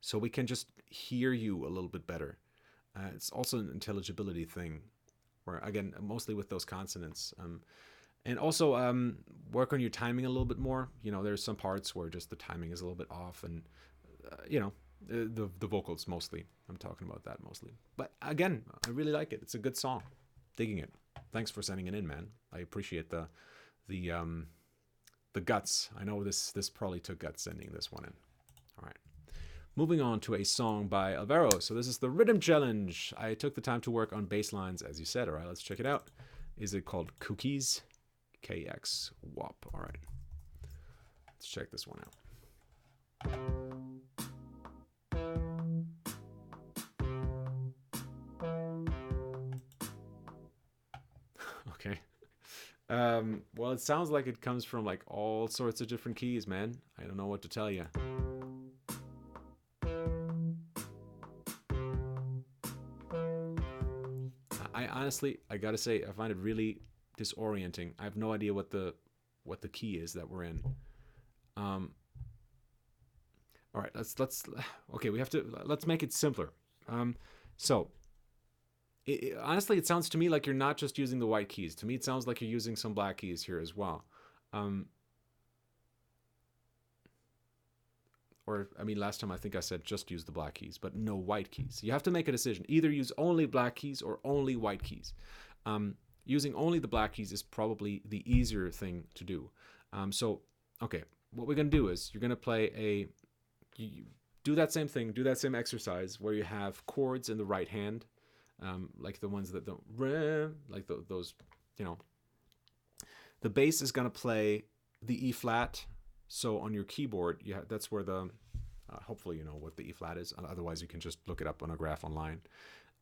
so we can just hear you a little bit better. It's also an intelligibility thing, where, again, mostly with those consonants. And also work on your timing a little bit more. There's some parts where just the timing is a little bit off, and the vocals mostly. I'm talking about that mostly. But again, I really like it. It's a good song. Digging it. Thanks for sending it in, man. I appreciate the guts. I know this probably took guts sending this one in. All right. Moving on to a song by Alvaro. So this is the Rhythm Challenge. I took the time to work on bass lines, as you said. All right, let's check it out. Is it called Cookies? KX WAP. All right. Let's check this one out. Okay. Well, it sounds like it comes from like all sorts of different keys, man. I don't know what to tell you. I gotta say, I find it really disorienting. I have no idea what the key is that we're in. All right, let's make it simpler. Honestly, it sounds to me like you're not just using the white keys. To me, it sounds like you're using some black keys here as well. Last time I think I said just use the black keys, but no white keys. You have to make a decision. Either use only black keys or only white keys. Using only the black keys is probably the easier thing to do. Okay, what we're going to do is you're going to play you do that same thing, do that same exercise where you have chords in the right hand, like the ones that don't, like those, The bass is going to play the E flat. So on your keyboard, that's where hopefully you know what the E flat is. Otherwise, you can just look it up on a graph online.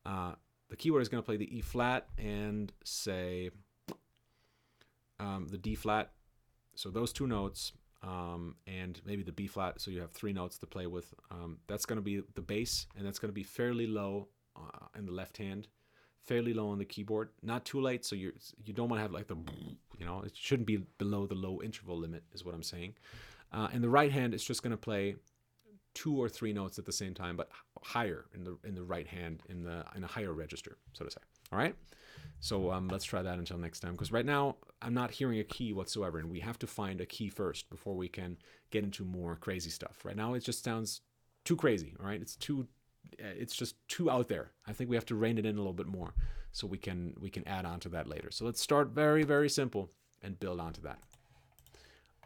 The keyboard is going to play the E flat and say the D flat. So those two notes, and maybe the B flat. So you have three notes to play with. That's going to be the bass, and that's going to be fairly low in the left hand, fairly low on the keyboard. Not too late, so you don't want to have like it shouldn't be below the low interval limit, is what I'm saying. And the right hand is just going to play two or three notes at the same time, but higher in the right hand in a higher register, so to say. All right. So let's try that until next time, because right now I'm not hearing a key whatsoever, and we have to find a key first before we can get into more crazy stuff. Right now it just sounds too crazy. All right. It's too it's just too out there. I think we have to rein it in a little bit more so we can add on to that later. So let's start very, very simple and build onto that.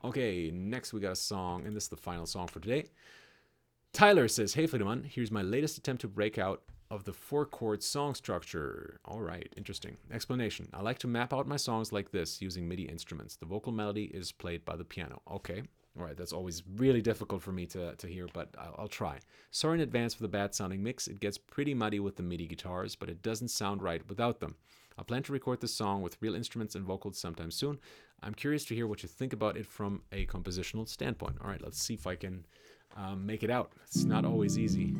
Okay, next we got a song, and this is the final song for today. Tyler says, "Hey Friedemann, here's my latest attempt to break out of the 4-chord song structure." All right, interesting. Explanation: I like to map out my songs like this using MIDI instruments. The vocal melody is played by the piano. Okay, all right, that's always really difficult for me to hear, but I'll try. Sorry in advance for the bad sounding mix. It gets pretty muddy with the MIDI guitars, but it doesn't sound right without them. I plan to record this song with real instruments and vocals sometime soon. I'm curious to hear what you think about it from a compositional standpoint. All right, let's see if I can make it out. It's not always easy.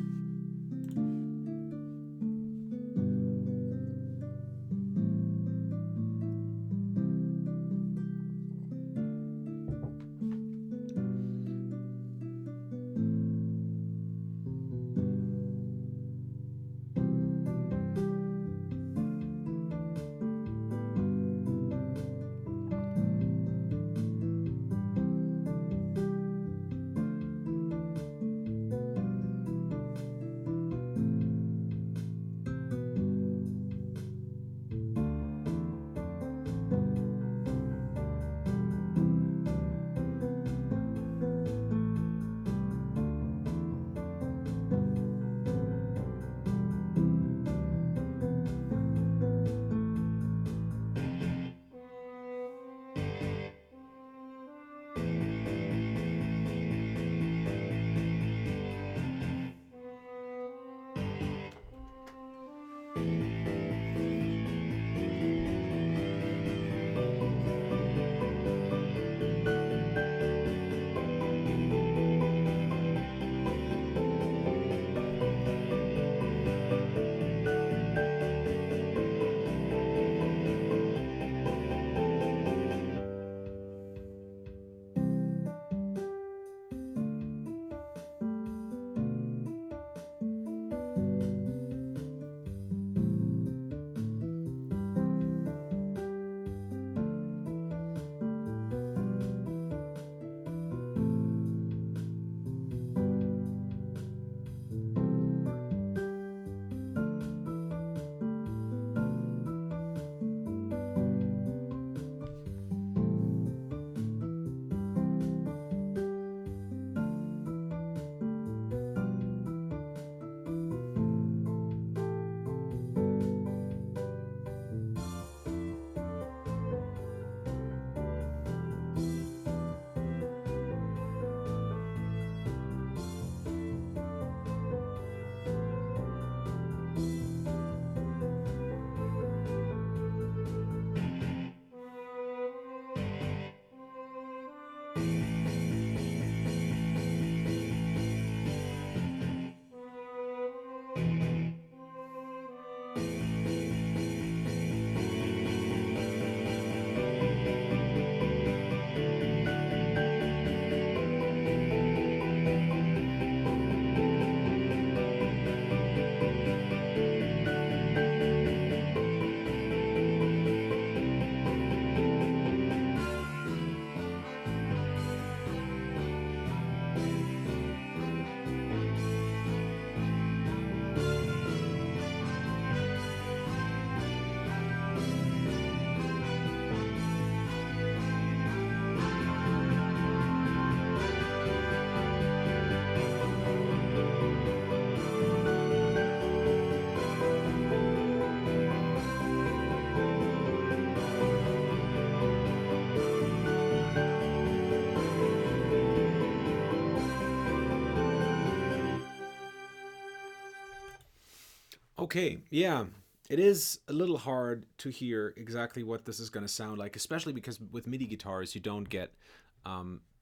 Okay, yeah. It is a little hard to hear exactly what this is going to sound like, especially because with MIDI guitars, you don't get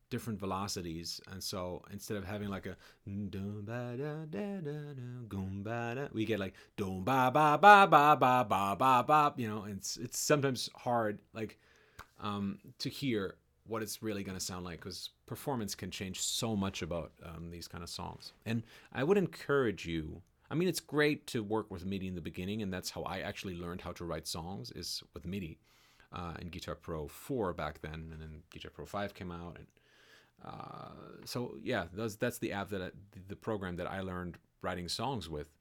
different velocities. And so instead of having like a we get like ba ba ba ba ba ba ba ba, you know, and it's sometimes hard like to hear what it's really going to sound like because performance can change so much about these kind of songs. And I would encourage you, I mean, it's great to work with MIDI in the beginning, and that's how I actually learned how to write songs, is with MIDI in Guitar Pro 4 back then, and then Guitar Pro 5 came out. And so, yeah, that's the app the program that I learned writing songs with.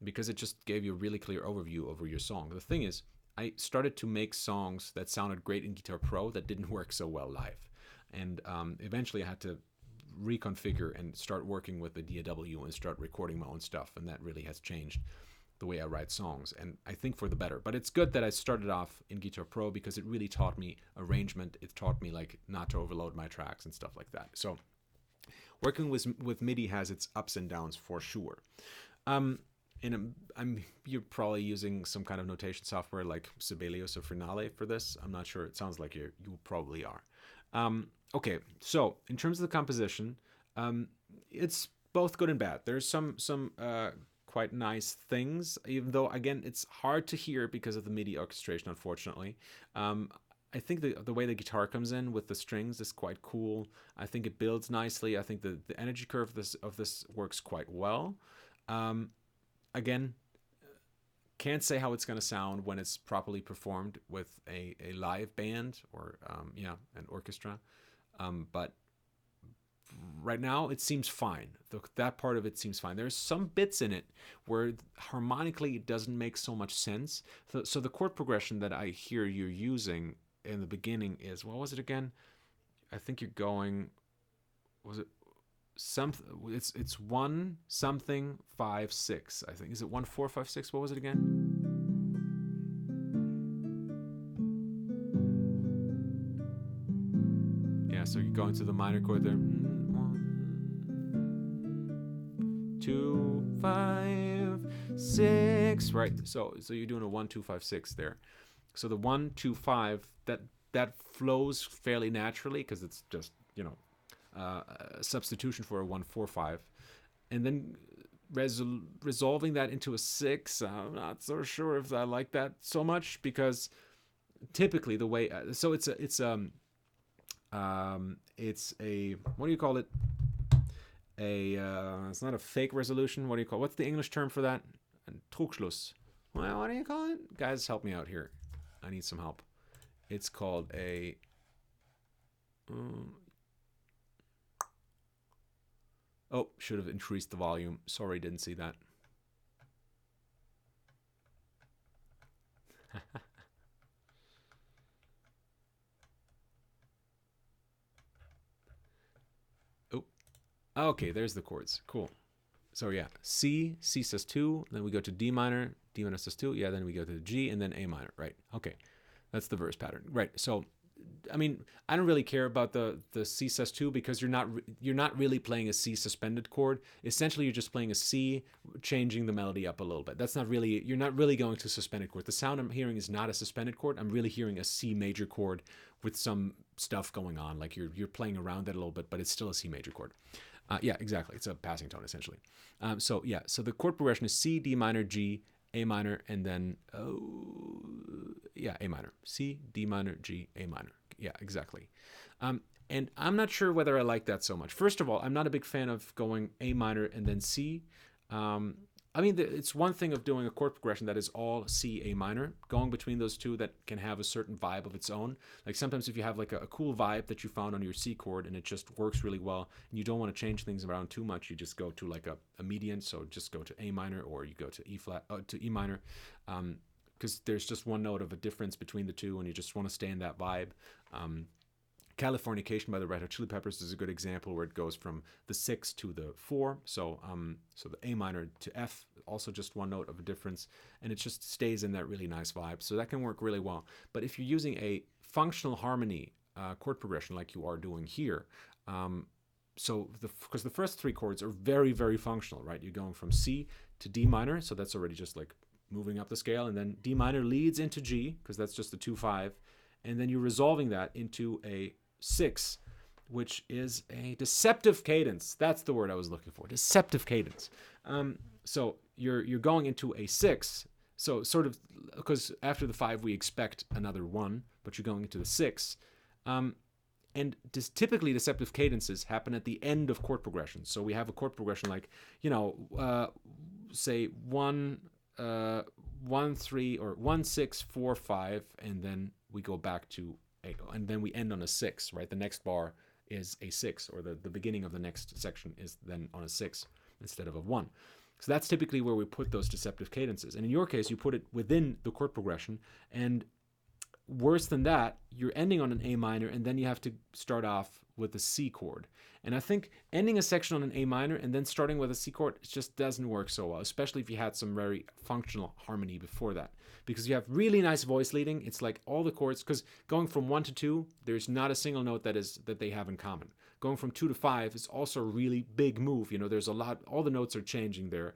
because it just gave you a really clear overview over your song. The thing is, I started to make songs that sounded great in Guitar Pro that didn't work so well live. And eventually I had to reconfigure and start working with the DAW and start recording my own stuff. And that really has changed the way I write songs, and I think for the better. But it's good that I started off in Guitar Pro because it really taught me arrangement. It taught me like not to overload my tracks and stuff like that. So working with MIDI has its ups and downs for sure. And you're probably using some kind of notation software like Sibelius or Finale for this. I'm not sure. It sounds like you probably are. Okay, so in terms of the composition, it's both good and bad. There's some quite nice things, even though again it's hard to hear because of the MIDI orchestration, unfortunately. I think the way the guitar comes in with the strings is quite cool. I think it builds nicely. I think the energy curve of this works quite well. Again, can't say how it's going to sound when it's properly performed with a live band or an orchestra. But right now it seems fine. That part of it seems fine. There's some bits in it where harmonically it doesn't make so much sense. So the chord progression that I hear you're using in the beginning is, what was it again? I think you're going, was it something? It's 1 something 5 6. I think, is it 1 4 5 6? What was it again? Yeah, so you're going to the minor chord there. 1 2 5 6, right? So you're doing a 1 2 5 6 there. So the 1 2 5 that flows fairly naturally because it's just a substitution for a 1 4 5, and then resolving that into a 6. I'm not so sure if I like that so much because typically the way so it's a what do you call it? It's not a fake resolution. What do you call? What's the English term for that? Trugschluss. Well, what do you call it? Guys, help me out here. I need some help. It's called a. Oh, should have increased the volume. Sorry, didn't see that. Oh, okay, there's the chords. Cool. So yeah, C sus2, then we go to D minor sus2, yeah, then we go to G, and then A minor, right? Okay, that's the verse pattern, right? So, I mean, I don't really care about the C sus2 because you're not really playing a C suspended chord. Essentially, you're just playing a C, changing the melody up a little bit. You're not really going to suspended chord. The sound I'm hearing is not a suspended chord. I'm really hearing a C major chord with some stuff going on, like you're playing around that a little bit, but it's still a C major chord. Yeah, exactly. It's a passing tone essentially. So the chord progression is C, D minor, G, A minor, and then A minor. C, D minor, G, A minor. Yeah, exactly. And I'm not sure whether I like that so much. First of all, I'm not a big fan of going A minor and then C. I mean, it's one thing of doing a chord progression that is all C, A minor, going between those two that can have a certain vibe of its own. Like sometimes if you have like a cool vibe that you found on your C chord and it just works really well and you don't want to change things around too much, you just go to like a median. So just go to A minor or you go to E minor, because there's just one note of a difference between the two and you just want to stay in that vibe. Californication by the Red Hot Chili Peppers is a good example where it goes from the 6 to the 4. So the A minor to F, also just one note of a difference, and it just stays in that really nice vibe. So that can work really well. But if you're using a functional harmony chord progression like you are doing here, because the first 3 chords are very, very functional, right? You're going from C to D minor, so that's already just like moving up the scale, and then D minor leads into G, because that's just the 2-5, and then you're resolving that into a 6, which is a deceptive cadence. That's the word I was looking for. Deceptive cadence. So you're going into a 6. So sort of, because after the 5 we expect another 1, but you're going into the 6. And typically deceptive cadences happen at the end of chord progressions. So we have a chord progression like, say 1 3 or 1 6 4 5, and then we go back to and then we end on a 6, right? The next bar is a 6, or the beginning of the next section is then on a 6 instead of a 1. So that's typically where we put those deceptive cadences. And in your case, you put it within the chord progression. And worse than that, you're ending on an A minor, and then you have to start off with a C chord. And I think ending a section on an A minor and then starting with a C chord, it just doesn't work so well, especially if you had some very functional harmony before that. Because you have really nice voice leading. It's like all the chords, because going from 1 to 2, there's not a single note that they have in common. Going from 2 to 5 is also a really big move. You know, there's a lot, all the notes are changing there.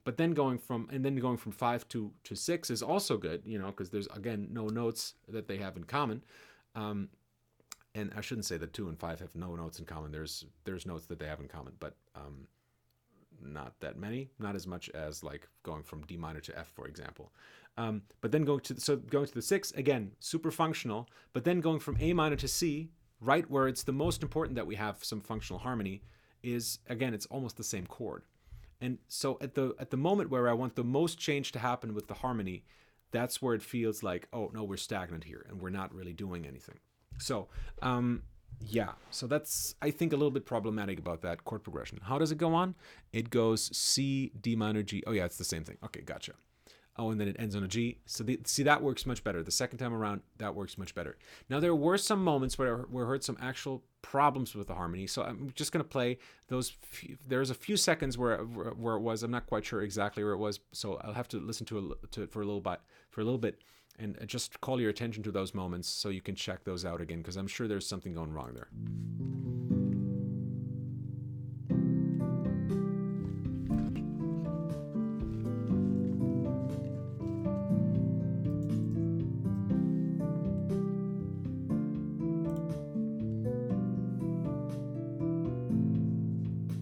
But then going from 5 to 6 is also good, you know, because there's, again, no notes that they have in common. And I shouldn't say that 2 and 5 have no notes in common. There's notes that they have in common, but not that many, not as much as like going from D minor to F, for example. But then going to the 6, again, super functional. But then going from A minor to C, right where it's the most important that we have some functional harmony, is, again, it's almost the same chord. And so at the moment where I want the most change to happen with the harmony, that's where it feels like, oh no, we're stagnant here and we're not really doing anything. So yeah, so that's, I think, a little bit problematic about that chord progression. How does it go on? It goes C, D minor, G. Oh yeah, it's the same thing. Okay, gotcha. Oh, and then it ends on a G. So see, that works much better. The second time around, that works much better. Now, there were some moments where I heard some actual problems with the harmony. So I'm just going to play those. There's a few seconds where it was. I'm not quite sure exactly where it was. So I'll have to listen to it for a little bit, and just call your attention to those moments so you can check those out again, because I'm sure there's something going wrong there.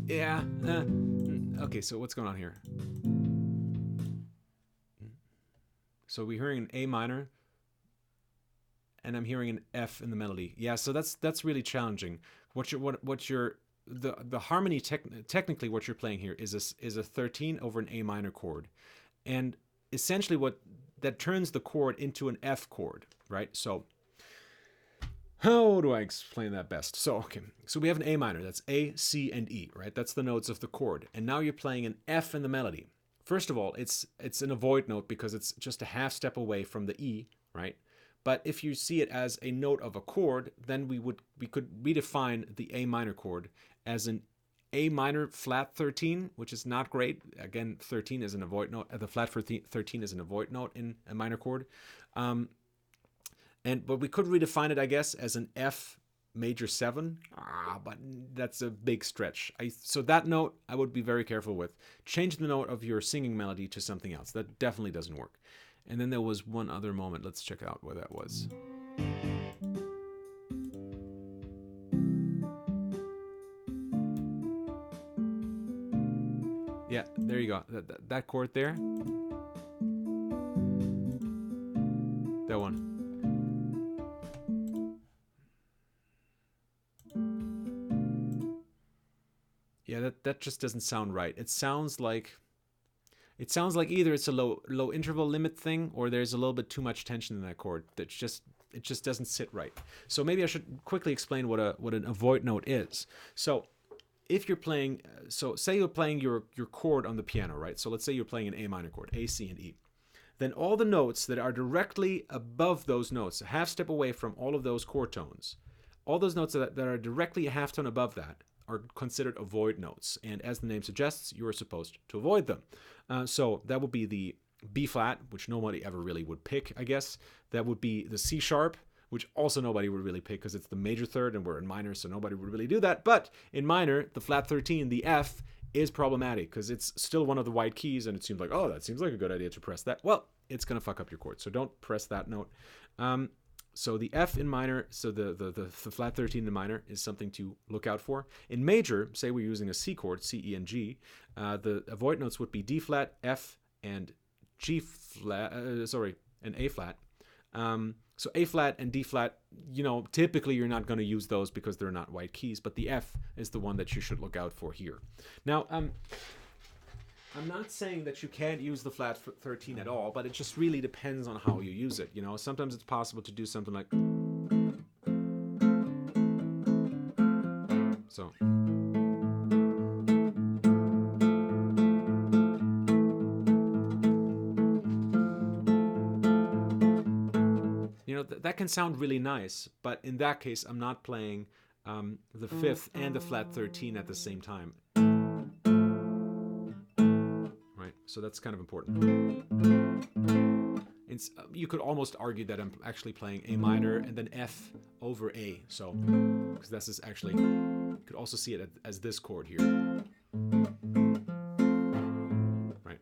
Yeah. Okay, so what's going on here? So we're hearing an A minor, and I'm hearing an F in the melody. Yeah, so that's really challenging. The harmony technically what you're playing here is a 13 over an A minor chord, and essentially what that turns the chord into an F chord, right? So how do I explain that best? So, okay, so we have an A minor. That's A, C, and E, right? That's the notes of the chord. And now you're playing an F in the melody. First of all, it's an avoid note because it's just a half step away from the E, right? But if you see it as a note of a chord, then we could redefine the A minor chord as an A minor flat 13, which is not great. Again, 13 is an avoid note. The flat 13 is an avoid note in a minor chord. But we could redefine it, I guess, as an F major 7, but that's a big stretch. So that note I would be very careful with. Change the note of your singing melody to something else. That definitely doesn't work. And then there was one other moment. Let's check out where that was. Yeah, there you go. That chord there. That one. Yeah, that just doesn't sound right. It sounds like either it's a low interval limit thing, or there's a little bit too much tension in that chord. It just doesn't sit right. So maybe I should quickly explain what an avoid note is. So if you're playing, so say you're playing your chord on the piano, right? So let's say you're playing an A minor chord, A, C, and E. Then all the notes that are directly above those notes, a half step away from all of those chord tones, all those notes that are directly a half tone above that are considered avoid notes. And as the name suggests, you are supposed to avoid them. So that would be the B flat, which nobody ever really would pick, I guess. That would be the C sharp, which also nobody would really pick because it's the major third and we're in minor, so nobody would really do that. But in minor, the flat 13, the F, is problematic because it's still one of the white keys, and it seems like, oh, that seems like a good idea to press that. Well, it's going to fuck up your chord, so don't press that note. So the F in minor, so the flat 13 in minor is something to look out for. In major, say we're using a C chord, C, E, and G, the avoid notes would be D flat, F, and G flat, and A flat. So A flat and D flat, typically you're not going to use those because they're not white keys, but the F is the one that you should look out for here. Now, I'm not saying that you can't use the flat 13 at all, but it just really depends on how you use it. Sometimes it's possible to do something like so. that can sound really nice, but in that case, I'm not playing the 5th and the flat 13 at the same time. Right, so that's kind of important. You could almost argue that I'm actually playing A minor and then F over A. So, because this is actually, you could also see it as this chord here. Right.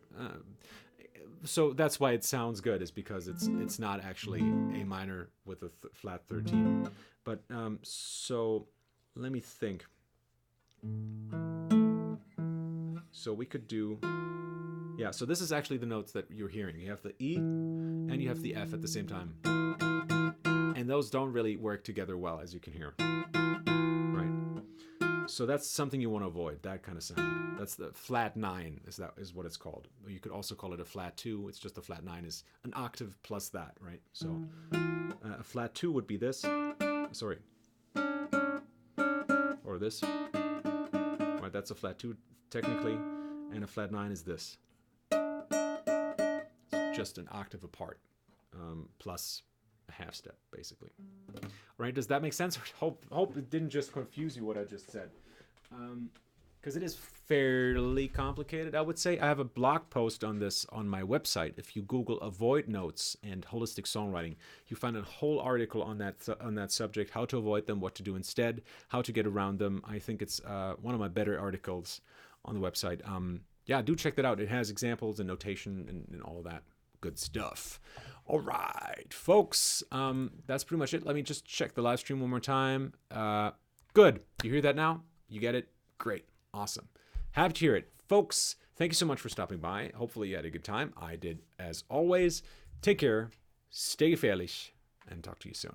So that's why it sounds good, is because it's not actually A minor with a flat 13. But so let me think. So we could do. Yeah, so this is actually the notes that you're hearing. You have the E and you have the F at the same time. And those don't really work together well, as you can hear. Right. So that's something you want to avoid, that kind of sound. That's the flat 9 is what it's called. You could also call it a flat 2. It's just a flat 9 is an octave plus that, right? So a flat 2 would be this. Sorry. Or this. Right, that's a flat 2 technically. And a flat 9 is this. Just an octave apart, plus a half step, basically. Right? Does that make sense? Hope it didn't just confuse you what I just said, because it is fairly complicated, I would say. I have a blog post on this on my website. If you Google avoid notes and holistic songwriting, you find a whole article on that subject: how to avoid them, what to do instead, how to get around them. I think it's one of my better articles on the website. Yeah, do check that out. It has examples and notation and all that good stuff. All right, folks, that's pretty much it. Let me just check the live stream one more time. Good. You hear that now? You get it? Great. Awesome. Happy to hear it. Folks, thank you so much for stopping by. Hopefully you had a good time. I did, as always. Take care, stay gefährlich, and talk to you soon.